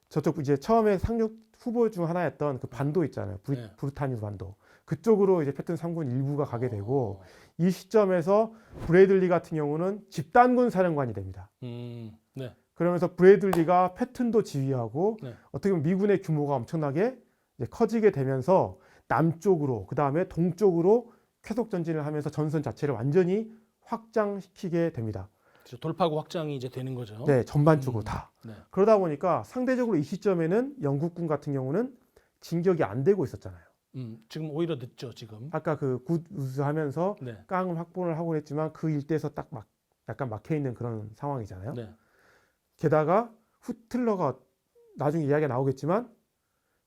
저쪽 이제 처음에 상륙 후보 중 하나였던 그 반도 있잖아요. 네. 브루타뉴 반도. 그쪽으로 이제 패튼 3군 일부가 가게 되고 이 시점에서 브래들리 같은 경우는 집단군 사령관이 됩니다. 네. 그러면서 브래들리가 패튼도 지휘하고 네. 어떻게 보면 미군의 규모가 엄청나게 이제 커지게 되면서 남쪽으로 그 다음에 동쪽으로 쾌속 전진을 하면서 전선 자체를 완전히 확장시키게 됩니다. 그렇죠. 돌파구 확장이 이제 되는 거죠. 네, 전반적으로 다. 네. 그러다 보니까 상대적으로 이 시점에는 영국군 같은 경우는 진격이 안 되고 있었잖아요. 지금 오히려 늦죠, 지금. 아까 그 굿우즈 하면서 네. 깡을 확보를 하고 했지만 그 일대에서 딱 막 약간 막혀 있는 그런 상황이잖아요. 네. 게다가 후틀러가 나중에 이야기가 나오겠지만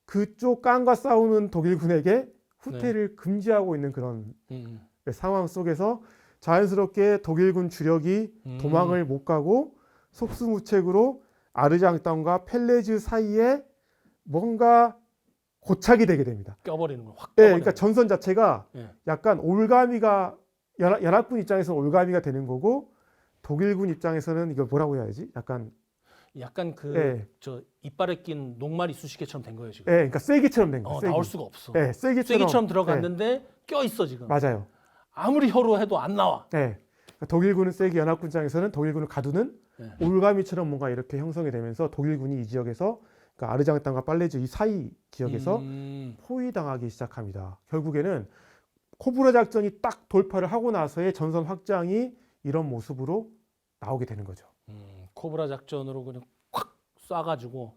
그쪽 깡과 싸우는 독일군에게 후퇴를 금지하고 있는 그런 상황 속에서 자연스럽게 독일군 주력이 도망을 못 가고 속수무책으로 아르장땅과 펠레즈 사이에 뭔가 고착이 되게 됩니다. 껴버리는 거 확. 네, 껴버리는 그러니까 전선 자체가 네. 약간 올가미가 연합군 입장에서는 올가미가 되는 거고 독일군 입장에서는 이거 뭐라고 해야 되지? 약간 그 저 이빨에 낀 녹말이 수식계처럼 된 거예요 지금. 네, 그러니까 쐐기처럼 된 거예요. 쐐기. 나올 수가 없어. 네, 쐐기처럼 들어갔는데 껴 있어 지금. 맞아요. 아무리 혀로 해도 안 나와. 네. 그러니까 독일군은 쐐기, 연합군 입장에서는 독일군을 가두는 올가미처럼 뭔가 이렇게 형성이 되면서 독일군이 이 지역에서 그러니까 아르장땅과 팔레즈 이 사이 지역에서 포위당하기 시작합니다. 결국에는 코브라 작전이 딱 돌파를 하고 나서의 전선 확장이 이런 모습으로 나오게 되는 거죠. 코브라 작전으로 그냥 콱 쏴가지고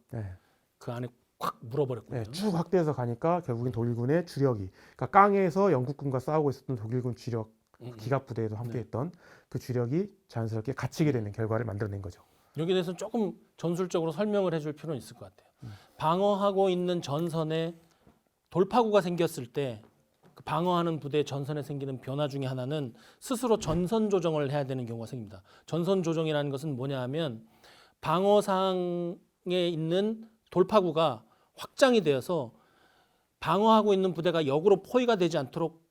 그 안에 콱 물어버렸군요. 네, 쭉 확대해서 가니까 결국엔 독일군의 주력이 그러니까 깡에서 영국군과 싸우고 있었던 독일군 주력 기갑 부대에도 함께했던 그 주력이 자연스럽게 갇히게 되는 결과를 만들어낸 거죠. 여기에 대해서 조금 전술적으로 설명을 해줄 필요는 있을 것 같아요. 방어하고 있는 전선에 돌파구가 생겼을 때 그 방어하는 부대 전선에 생기는 변화 중에 하나는 스스로 전선 조정을 해야 되는 경우가 생깁니다. 전선 조정이라는 것은 뭐냐 하면 방어상에 있는 돌파구가 확장이 되어서 방어하고 있는 부대가 역으로 포위가 되지 않도록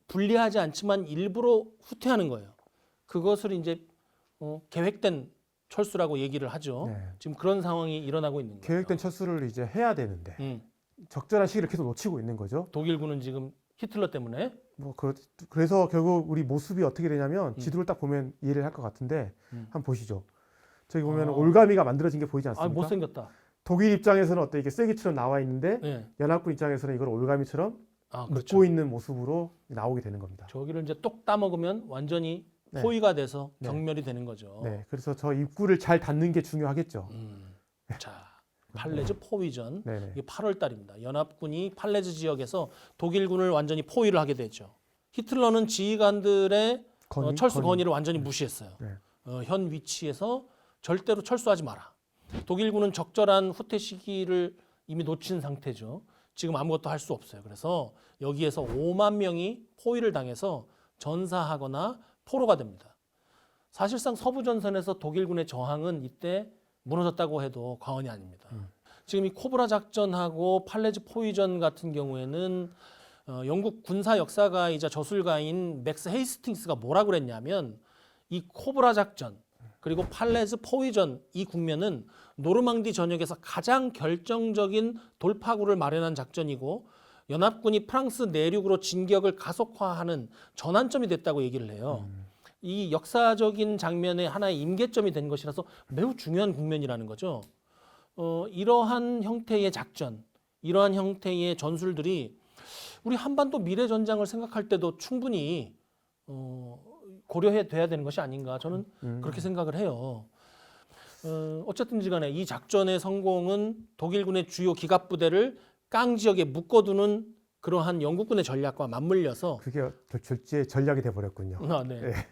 불리하지 않지만 일부러 후퇴하는 거예요. 그것을 이제 계획된 철수라고 얘기를 하죠. 지금 그런 상황이 일어나고 있는 거예요. 계획된 철수를 이제 해야 되는데 적절한 시기를 계속 놓치고 있는 거죠. 독일군은 지금 히틀러 때문에 그래서 결국 우리 모습이 어떻게 되냐면 지도를 딱 보면 이해를 할 것 같은데 한번 보시죠. 저기 보면 올가미가 만들어진 게 보이지 않습니까? 못생겼다. 독일 입장에서는 어때 이게 쐐기처럼 나와 있는데 연합군 입장에서는 이걸 올가미처럼 그렇죠. 묶고 있는 모습으로 나오게 되는 겁니다. 저기를 이제 똑 따먹으면 완전히 포위가 돼서 경멸이 되는 거죠. 네, 그래서 저 입구를 잘 닫는 게 중요하겠죠. 자, 팔레즈 포위전. 네네. 이게 8월 달입니다. 연합군이 팔레즈 지역에서 독일군을 완전히 포위를 하게 되죠. 히틀러는 지휘관들의 철수 건의를 완전히 무시했어요. 현 위치에서 절대로 철수하지 마라. 독일군은 적절한 후퇴 시기를 이미 놓친 상태죠. 지금 아무것도 할 수 없어요. 그래서 여기에서 5만 명이 포위를 당해서 전사하거나 포로가 됩니다. 사실상 서부 전선에서 독일군의 저항은 이때 무너졌다고 해도 과언이 아닙니다. 지금 이 코브라 작전하고 팔레즈 포위전 같은 경우에는 영국 군사 역사가이자 저술가인 맥스 헤이스팅스가 뭐라고 그랬냐면 이 코브라 작전 그리고 팔레즈 포위전 이 국면은 노르망디 전역에서 가장 결정적인 돌파구를 마련한 작전이고 연합군이 프랑스 내륙으로 진격을 가속화하는 전환점이 됐다고 얘기를 해요. 이 역사적인 장면의 하나의 임계점이 된 것이라서 매우 중요한 국면이라는 거죠. 이러한 형태의 작전, 이러한 형태의 전술들이 우리 한반도 미래 전장을 생각할 때도 충분히 고려해 둬야 되는 것이 아닌가 저는 그렇게 생각을 해요. 어쨌든지 간에 이 작전의 성공은 독일군의 주요 기갑 부대를 깡 지역에 묶어두는 그러한 영국군의 전략과 맞물려서 그게 졸지의 전략이 돼버렸군요.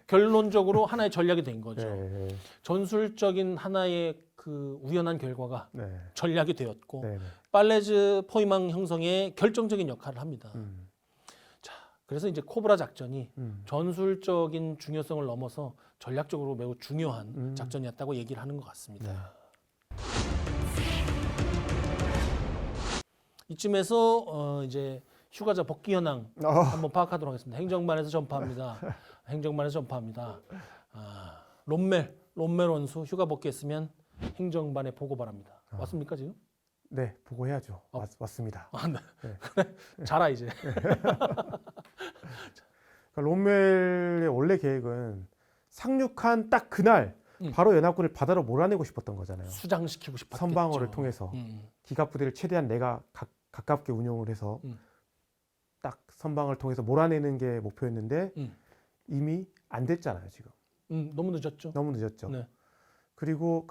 결론적으로 하나의 전략이 된 거죠. 네. 전술적인 하나의 그 우연한 결과가 전략이 되었고 네. 팔레즈 포위망 형성에 결정적인 역할을 합니다. 자, 그래서 이제 코브라 작전이 전술적인 중요성을 넘어서 전략적으로 매우 중요한 작전이었다고 얘기를 하는 것 같습니다. 이쯤에서 이제 휴가자 복귀 현황 한번 파악하도록 하겠습니다. 행정반에서 전파합니다. 행정반에서 전파합니다. 롬멜 원수 휴가 복귀했으면 행정반에 보고 바랍니다. 맞습니까 지금? 네, 보고해야죠. 맞습니다. 네. 네. 그래 자라 이제. 그러니까 롬멜의 원래 계획은 상륙한 딱 그날 바로 연합군을 바다로 몰아내고 싶었던 거잖아요. 수장시키고 싶었겠죠. 선방어를 통해서 기갑부대를 최대한 내가 가깝게 운용을 해서 딱 선방을 통해서 몰아내는 게 목표였는데 이미 안 됐잖아요 지금. 너무 늦었죠. 너무 늦었죠. 네. 그리고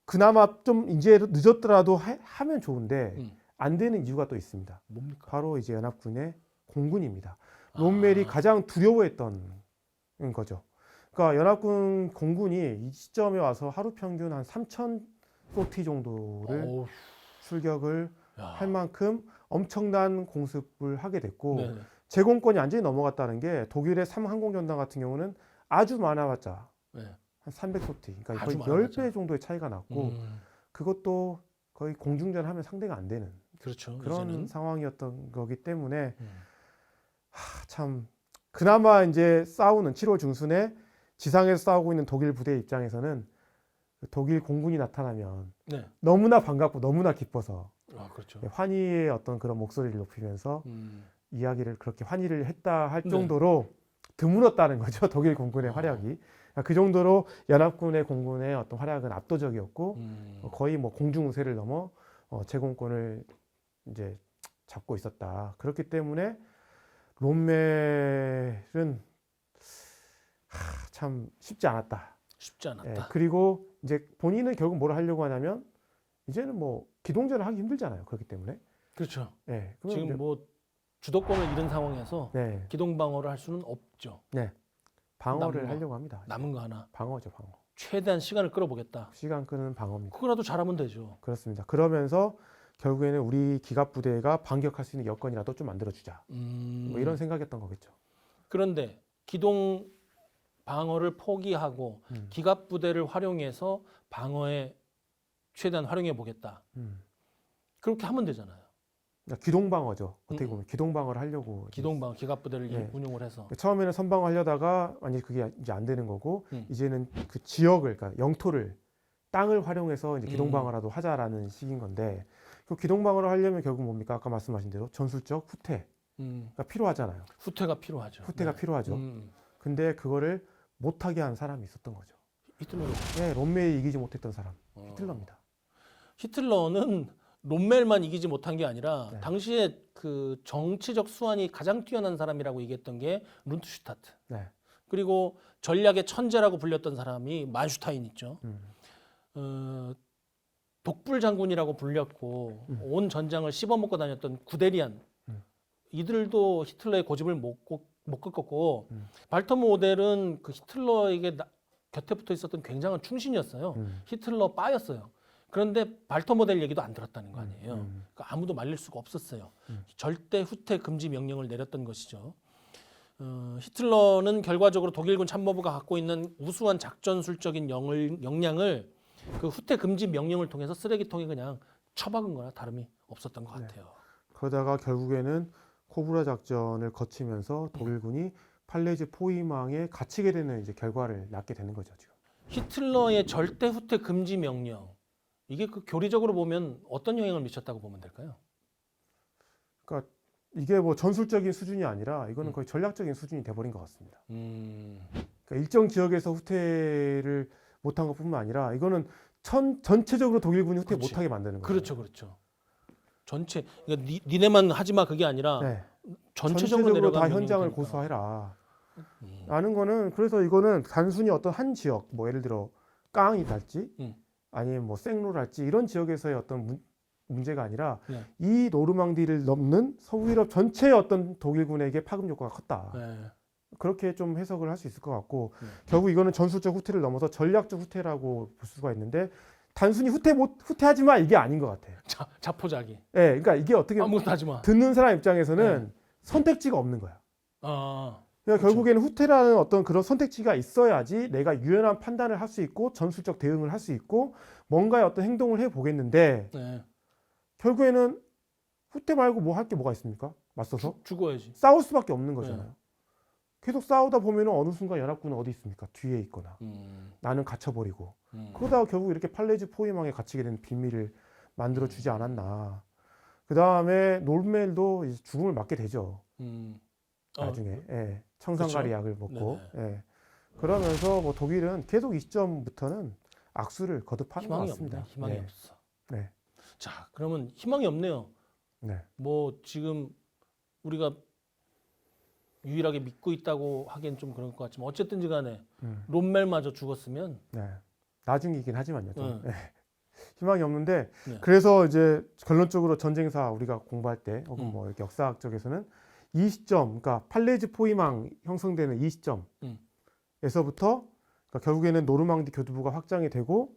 그나마 좀 이제 늦었더라도 하면 좋은데 안 되는 이유가 또 있습니다. 뭡니까? 바로 이제 연합군의 공군입니다. 롬멜이 가장 두려워했던 거죠. 그러니까 연합군 공군이 이 시점에 와서 하루 평균 한 3,000 소티 정도를 어우, 출격을 야. 할 만큼 엄청난 공습을 하게 됐고 네네. 제공권이 완전히 넘어갔다는 게 독일의 3항공전단 같은 경우는 아주 많아봤자 네. 한 300소티, 그러니까 아주 거의 많아봤자. 10배 정도의 차이가 났고 그것도 거의 공중전 하면 상대가 안 되는 그렇죠. 그런 이제는. 상황이었던 거기 때문에 음. 참 그나마 이제 싸우는 7월 중순에 지상에서 싸우고 있는 독일 부대 입장에서는 독일 공군이 나타나면 네. 너무나 반갑고 너무나 기뻐서 그렇죠. 환희의 어떤 그런 목소리를 높이면서 이야기를 그렇게 환희를 했다 할 네. 정도로 드물었다는 거죠. 독일 공군의 활약이. 그 정도로 연합군의 공군의 어떤 활약은 압도적이었고 거의 뭐 공중 우세를 넘어 제공권을 이제 잡고 있었다. 그렇기 때문에 롬멜은 참 쉽지 않았다. 쉽지 않았다. 예, 그리고 이제 본인은 결국 뭘 하려고 하냐면 이제는 뭐 기동전을 하기 힘들잖아요. 그렇기 때문에. 그렇죠. 예, 지금 이제, 뭐 주도권을 잃은 상황에서 네, 기동 방어를 할 수는 없죠. 방어를 남은 거. 하려고 합니다. 남은 거 하나. 방어죠, 방어. 최대한 시간을 끌어보겠다. 시간 끄는 방어입니다. 그거라도 잘하면 되죠. 그렇습니다. 그러면서 결국에는 우리 기갑 부대가 반격할 수 있는 여건이라도 좀 만들어주자. 뭐 이런 생각이었던 거겠죠. 그런데 기동 방어를 포기하고 기갑 부대를 활용해서 방어에 최대한 활용해 보겠다. 그렇게 하면 되잖아요. 그러니까 기동 방어죠. 어떻게 보면 기동 방어를 하려고. 기동 방어, 기갑 부대를 네. 운용을 해서. 처음에는 선방어 하려다가 완전히 그게 이제 안 되는 거고 음. 이제는 그 지역을, 그러니까 영토를, 땅을 활용해서 이제 기동 방어라도 하자라는 식인 건데 그 기동 방어를 하려면 결국 뭡니까? 아까 말씀하신 대로 전술적 후퇴가 필요하잖아요. 후퇴가 필요하죠. 후퇴가 네. 필요하죠. 근데 그거를 못하게 한 사람이 있었던 거죠. 히틀러. 네, 롬멜이 이기지 못했던 사람 히틀러입니다. 히틀러는 롬멜만 이기지 못한 게 아니라 네. 당시에 그 정치적 수완이 가장 뛰어난 사람이라고 얘기했던 게 룬트슈타트. 네. 그리고 전략의 천재라고 불렸던 사람이 만슈타인 있죠. 독불 장군이라고 불렸고 온 전장을 씹어먹고 다녔던 구데리안. 이들도 히틀러의 고집을 못 꺾었고 발터모 모델은 그 히틀러에게 곁에 붙어 있었던 굉장한 충신이었어요. 히틀러 빠였어요. 그런데 발터 모델 얘기도 안 들었다는 거 아니에요. 그러니까 아무도 말릴 수가 없었어요. 절대 후퇴 금지 명령을 내렸던 것이죠. 히틀러는 결과적으로 독일군 참모부가 갖고 있는 우수한 작전술적인 역량을 그 후퇴 금지 명령을 통해서 쓰레기통에 그냥 처박은 거나 다름이 없었던 것 같아요. 그러다가 결국에는 코브라 작전을 거치면서 독일군이 팔레즈 포위망에 갇히게 되는 이제 결과를 낳게 되는 거죠. 지금. 히틀러의 절대 후퇴 금지 명령 이게 그 교리적으로 보면 어떤 영향을 미쳤다고 보면 될까요? 그러니까 이게 뭐 전술적인 수준이 아니라 이거는 거의 전략적인 수준이 돼버린 것 같습니다. 그러니까 일정 지역에서 후퇴를 못한 것뿐만 아니라 이거는 전체적으로 독일군이 후퇴 그렇지. 못하게 만드는 거예요. 그렇죠, 그렇죠. 전체 그러니까 니네만 하지 마 그게 아니라 네. 전체적으로 다 내려간 현장을 명령이니까. 고수해라. 라는 거는 그래서 이거는 단순히 어떤 한 지역, 뭐 예를 들어 깡이랄지 아니면 뭐 생로랄지 이런 지역에서의 어떤 문제가 아니라 네. 이 노르망디를 넘는 서부 유럽 전체의 어떤 독일군에게 파급 효과가 컸다. 네. 그렇게 좀 해석을 할 수 있을 것 같고 네. 결국 이거는 전술적 후퇴를 넘어서 전략적 후퇴라고 볼 수가 있는데 단순히 후퇴하지 마 이게 아닌 것 같아요. 자포자기. 예, 그러니까 이게 어떻게 아무것도 하지 마. 듣는 사람 입장에서는 선택지가 없는 거야. 아, 그러니까 그렇죠. 결국에는 후퇴라는 어떤 그런 선택지가 있어야지 내가 유연한 판단을 할 수 있고 전술적 대응을 할 수 있고 뭔가의 어떤 행동을 해 보겠는데 네. 결국에는 후퇴 말고 뭐 할 게 뭐가 있습니까? 맞서서 죽어야지. 싸울 수밖에 없는 거잖아요. 계속 싸우다 보면 어느 순간 연합군은 어디 있습니까? 뒤에 있거나 나는 갇혀버리고 그러다가 결국 이렇게 팔레즈 포위망에 갇히게 되는 비밀을 만들어 주지 않았나. 그 다음에 놀멜도 이제 죽음을 맞게 되죠. 나중에 예, 청산가리 그쵸? 약을 먹고 예. 그러면서 뭐 독일은 계속 이 시점부터는 악수를 거듭하는 것 희망이 같습니다. 없네. 희망이 네. 없어. 네. 자, 그러면 희망이 없네요. 네. 뭐 지금 우리가 유일하게 믿고 있다고 하기엔 좀 그럴 것 같지만 어쨌든지 간에 롬멜마저 죽었으면 네. 나중이긴 하지만요. 좀. 응. 네. 희망이 없는데 네. 그래서 이제 결론적으로 전쟁사 우리가 공부할 때 혹은 음. 뭐 이렇게 역사학 쪽에서는 이 시점, 그러니까 팔레즈 포위망 형성되는 이 시점에서부터 그러니까 결국에는 노르망디 교두보가 확장이 되고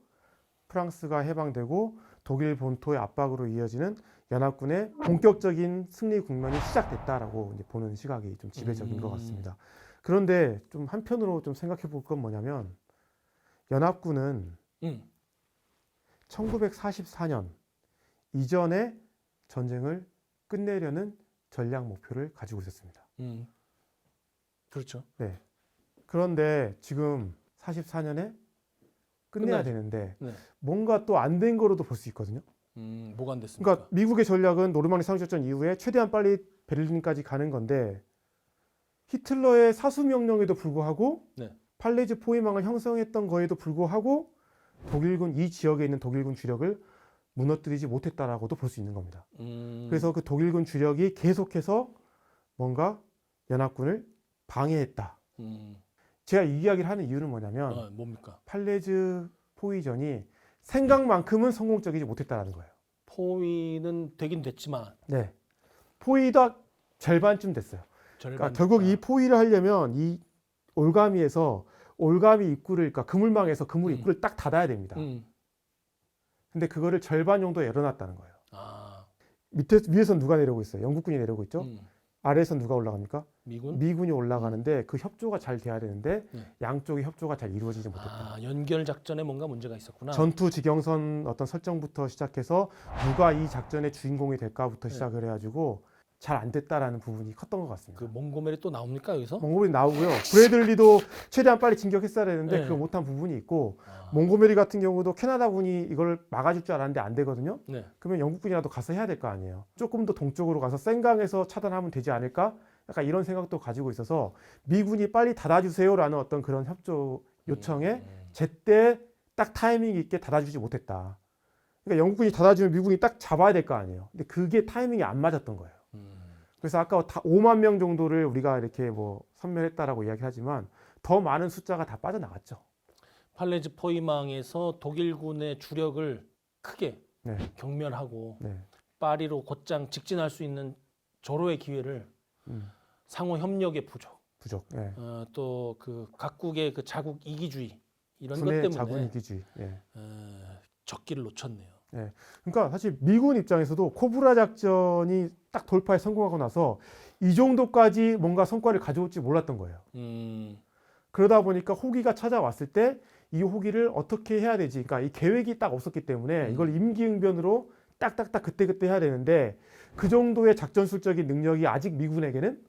프랑스가 해방되고 독일 본토의 압박으로 이어지는 연합군의 본격적인 승리 국면이 시작됐다라고 이제 보는 시각이 좀 지배적인 것 같습니다. 그런데 좀 한편으로 좀 생각해 볼 건 뭐냐면 연합군은 1944년 이전에 전쟁을 끝내려는 전략 목표를 가지고 있었습니다. 그렇죠. 네. 그런데 지금 44년에 끝내야 끝나야죠. 되는데 네. 뭔가 또 안 된 거로도 볼 수 있거든요. 뭐가 안 됐습니까? 그러니까 미국의 전략은 노르망디 상륙작전 이후에 최대한 빨리 베를린까지 가는 건데 히틀러의 사수 명령에도 불구하고 네. 팔레즈 포위망을 형성했던 거에도 불구하고 독일군 이 지역에 있는 독일군 주력을 무너뜨리지 못했다라고도 볼 수 있는 겁니다. 그래서 그 독일군 주력이 계속해서 뭔가 연합군을 방해했다. 제가 이 이야기를 하는 이유는 뭐냐면 뭡니까? 팔레즈 포위전이 생각만큼은 성공적이지 못했다라는 거예요. 포위는 되긴 됐지만 네, 포위가 절반쯤 됐어요. 그러니까 결국 이 포위를 하려면 이 올가미에서 올가미 입구를 그러니까 그물망에서 그물 입구를 딱 닫아야 됩니다. 근데 그거를 절반 정도 열어놨다는 거예요. 위에선 누가 내려오고 있어요? 영국군이 내려오고 있죠. 아래에선 누가 올라갑니까? 미군이 올라가는데 그 협조가 잘 돼야 되는데 양쪽의 협조가 잘 이루어지지 못했다. 연결 작전에 뭔가 문제가 있었구나. 전투 지경선 어떤 설정부터 시작해서 누가 이 작전의 주인공이 될까부터 시작을 해가지고 잘 안 됐다라는 부분이 컸던 것 같습니다. 그 몽고메리 또 나옵니까 여기서? 몽고메리 나오고요. 브래들리도 최대한 빨리 진격했어야 되는데 네. 그걸 못한 부분이 있고 몽고메리 같은 경우도 캐나다군이 이걸 막아줄 줄 알았는데 안 되거든요. 네. 그러면 영국군이라도 가서 해야 될 거 아니에요. 조금 더 동쪽으로 가서 센강에서 차단하면 되지 않을까? 약간 이런 생각도 가지고 있어서 미군이 빨리 닫아주세요라는 어떤 그런 협조 요청에 제때 딱 타이밍 있게 닫아주지 못했다. 그러니까 영국군이 닫아주면 미군이 딱 잡아야 될 거 아니에요. 근데 그게 타이밍이 안 맞았던 거예요. 그래서 아까 5만 명 정도를 우리가 이렇게 뭐 섬멸했다라고 이야기하지만 더 많은 숫자가 다 빠져나갔죠. 팔레즈 포위망에서 독일군의 주력을 크게 네. 경멸하고 네. 파리로 곧장 직진할 수 있는 절호의 기회를 상호 협력의 부족, 네. 또 그 각국의 그 자국 이기주의 이런 것 군의 때문에 자군 이기주의. 네. 적기를 놓쳤네요. 네. 그러니까 사실 미군 입장에서도 코브라 작전이 딱 돌파에 성공하고 나서 이 정도까지 뭔가 성과를 가져올지 몰랐던 거예요. 그러다 보니까 호기가 찾아왔을 때 이 호기를 어떻게 해야 되지? 그러니까 이 계획이 딱 없었기 때문에 이걸 임기응변으로 딱딱딱 그때그때 해야 되는데 그 정도의 작전술적인 능력이 아직 미군에게는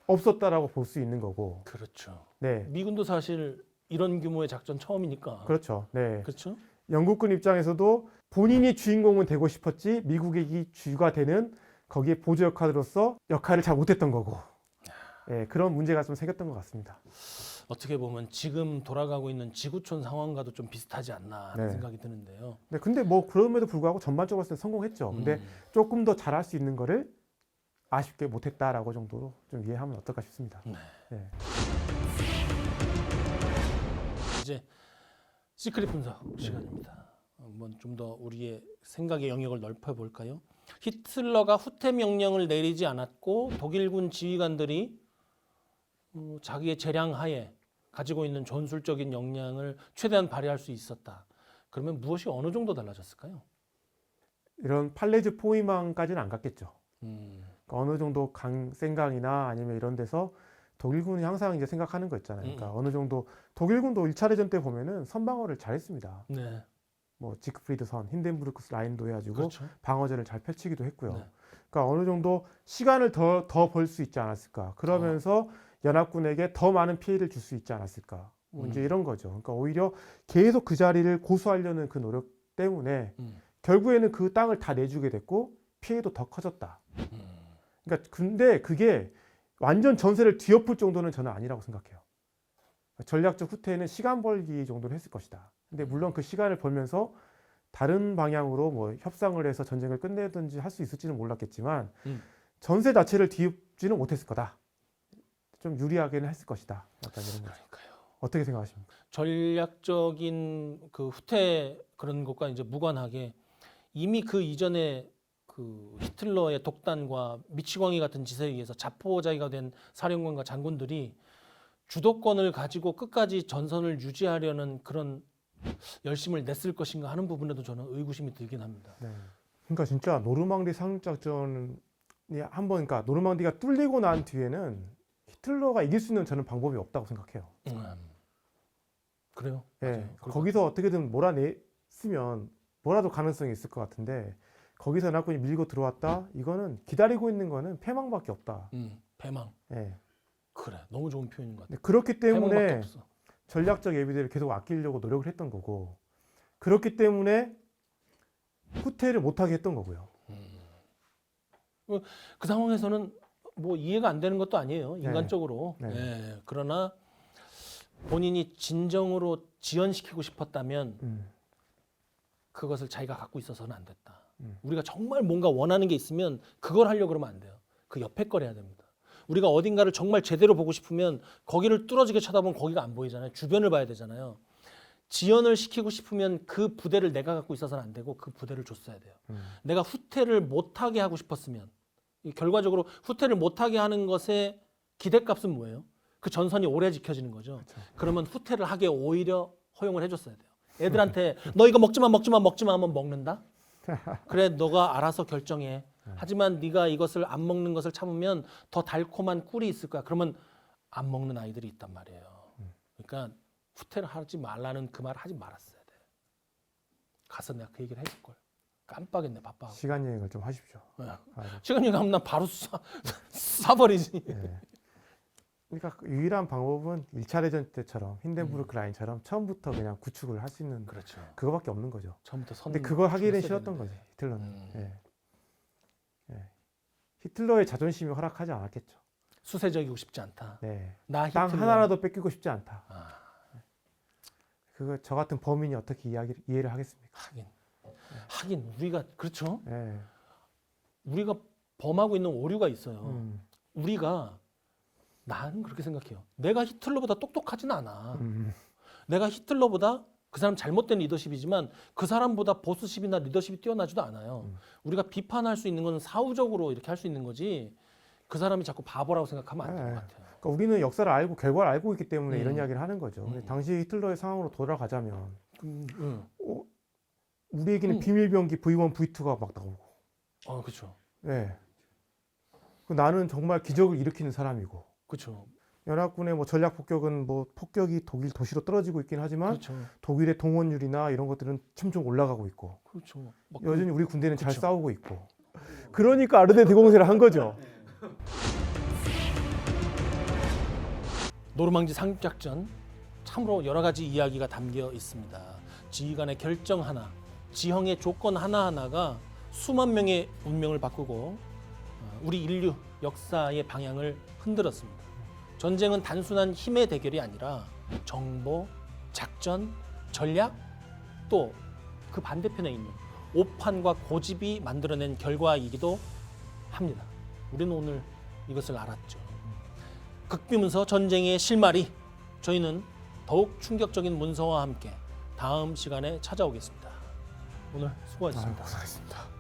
없었다라고 볼 수 있는 거고. 그렇죠. 네. 미군도 사실 이런 규모의 작전 처음이니까. 그렇죠. 네. 그렇죠. 영국군 입장에서도 본인이 주인공은 되고 싶었지 미국이 주가 되는 거기에 보조 역할로서 역할을 잘 못했던 거고. 네, 그런 문제가 좀 생겼던 것 같습니다. 어떻게 보면 지금 돌아가고 있는 지구촌 상황과도 좀 비슷하지 않나 하는 네. 생각이 드는데요. 네, 근데 뭐 그럼에도 불구하고 전반적으로 봤을 때 성공했죠. 근데 조금 더 잘할 수 있는 거를 아쉽게 못했다라고 정도로 좀 이해하면 어떨까 싶습니다. 네. 이제 시크릿 분석 시간입니다. 한번 좀 더 우리의 생각의 영역을 넓혀 볼까요? 히틀러가 후퇴 명령을 내리지 않았고 독일군 지휘관들이 자기의 재량 하에 가지고 있는 전술적인 역량을 최대한 발휘할 수 있었다. 그러면 무엇이 어느 정도 달라졌을까요? 이런 팔레즈 포위망까지는 안 갔겠죠. 그러니까 어느 정도 센강이나 아니면 이런 데서 독일군이 항상 이제 생각하는 거 있잖아요. 그러니까 어느 정도 독일군도 1차 대전 때 보면은 선방어를 잘했습니다. 네. 뭐 지크프리드 선, 힌덴부르크 라인도 해가지고 그렇죠. 방어전을 잘 펼치기도 했고요. 네. 그러니까 어느 정도 시간을 더 벌 수 있지 않았을까. 그러면서 연합군에게 더 많은 피해를 줄 수 있지 않았을까. 뭐 이제 이런 거죠. 그러니까 오히려 계속 그 자리를 고수하려는 그 노력 때문에 결국에는 그 땅을 다 내주게 됐고 피해도 더 커졌다. 그러니까 근데 그게 완전 전세를 뒤엎을 정도는 저는 아니라고 생각해요. 전략적 후퇴는 시간 벌기 정도는 했을 것이다. 근데 물론 그 시간을 벌면서 다른 방향으로 뭐 협상을 해서 전쟁을 끝내든지 할 수 있을지는 몰랐겠지만 전세 자체를 뒤엎지는 못했을 거다. 좀 유리하게는 했을 것이다. 약간 이런 거죠. 그러니까요. 어떻게 생각하십니까? 전략적인 그 후퇴 그런 것과 이제 무관하게 이미 그 이전에 그 히틀러의 독단과 미치광이 같은 짓에 의해서 자포자기가 된 사령관과 장군들이 주도권을 가지고 끝까지 전선을 유지하려는 그런 열심을 냈을 것인가 하는 부분에도 저는 의구심이 들긴 합니다. 네. 그러니까 진짜 노르망디 상륙작전이 한번 그러니까 노르망디가 뚫리고 난 뒤에는 히틀러가 이길 수 있는 저는 방법이 없다고 생각해요. 그래요? 예, 맞아요. 거기서 어떻게든 몰아냈으면 뭐라도 가능성이 있을 것 같은데 거기서 연합군이 밀고 들어왔다. 이거는 기다리고 있는 거는 패망밖에 없다. 패망. 예. 그래, 너무 좋은 표현인 것 같아요. 근데 그렇기 패망밖에 때문에 없어. 전략적 예비대를 계속 아끼려고 노력을 했던 거고 그렇기 때문에 후퇴를 못하게 했던 거고요. 그 상황에서는 뭐 이해가 안 되는 것도 아니에요. 인간적으로. 네. 네. 그러나 본인이 진정으로 지연시키고 싶었다면 그것을 자기가 갖고 있어서는 안 됐다. 우리가 정말 뭔가 원하는 게 있으면 그걸 하려고 그러면 안 돼요. 그 옆에 걸 해야 됩니다. 우리가 어딘가를 정말 제대로 보고 싶으면 거기를 뚫어지게 쳐다보면 거기가 안 보이잖아요. 주변을 봐야 되잖아요. 지연을 시키고 싶으면 그 부대를 내가 갖고 있어서는 안 되고 그 부대를 줬어야 돼요. 내가 후퇴를 못하게 하고 싶었으면 결과적으로 후퇴를 못하게 하는 것의 기대값은 뭐예요? 그 전선이 오래 지켜지는 거죠. 그렇죠. 그러면 후퇴를 하게 오히려 허용을 해줬어야 돼요. 애들한테 너 이거 먹지 마 하면 먹는다? 그래 너가 알아서 결정해. 하지만 네가 이것을 안 먹는 것을 참으면 더 달콤한 꿀이 있을 거야. 그러면 안 먹는 아이들이 있단 말이에요. 그러니까 후퇴를 하지 말라는 그 말 하지 말았어야 돼. 가서 내가 그 얘기를 해줄 걸. 깜빡했네 바빠. 시간 여행을 좀 하십시오. 시간 여행하면 난 바로 쏴버리지. 네. 그러니까 그 유일한 방법은 1차 대전 때처럼 힌덴부르크 라인처럼 처음부터 그냥 구축을 할 수 있는 그렇죠. 그거밖에 없는 거죠. 처음부터 선. 근데 그걸 하기는 했어야 싫었던 되는데. 거지 히틀러는. 예. 예. 히틀러의 자존심이 허락하지 않았겠죠. 수세적이고 싶지 않다. 네. 나 땅 히틀러. 하나라도 뺏기고 싶지 않다. 아, 그거 저 같은 범인이 어떻게 이해를 하겠습니까? 하긴 우리가 그렇죠. 예. 우리가 범하고 있는 오류가 있어요. 음. 우리가 나는 그렇게 생각해요. 내가 히틀러보다 똑똑하진 않아. 내가 히틀러보다 그 사람 잘못된 리더십이지만 그 사람보다 보스십이나 리더십이 뛰어나지도 않아요. 우리가 비판할 수 있는 건 사후적으로 이렇게 할 수 있는 거지 그 사람이 자꾸 바보라고 생각하면 안 될 것 같아요. 그러니까 우리는 역사를 알고 결과를 알고 있기 때문에 이런 음. 이야기를 하는 거죠. 근데 당시 히틀러의 상황으로 돌아가자면 우리에게는 음. 비밀병기 V1, V2가 막 나오고 그렇죠. 네. 나는 정말 기적을 일으키는 사람이고 그렇죠. 연합군의 뭐 전략 폭격은 뭐 폭격이 독일 도시로 떨어지고 있긴 하지만 그렇죠. 독일의 동원율이나 이런 것들은 점점 올라가고 있고 그렇죠. 막 여전히 우리 군대는 잘 그쵸. 싸우고 있고 그러니까 아르덴 대공세를 한 거죠. 노르망디 상륙작전 참으로 여러 가지 이야기가 담겨 있습니다. 지휘관의 결정 하나, 지형의 조건 하나하나가 수만 명의 운명을 바꾸고 우리 인류 역사의 방향을 흔들었습니다. 전쟁은 단순한 힘의 대결이 아니라 정보, 작전, 전략 또 그 반대편에 있는 오판과 고집이 만들어낸 결과이기도 합니다. 우리는 오늘 이것을 알았죠. 극비문서 전쟁의 실마리 저희는 더욱 충격적인 문서와 함께 다음 시간에 찾아오겠습니다. 오늘 수고하셨습니다. 고생하셨습니다.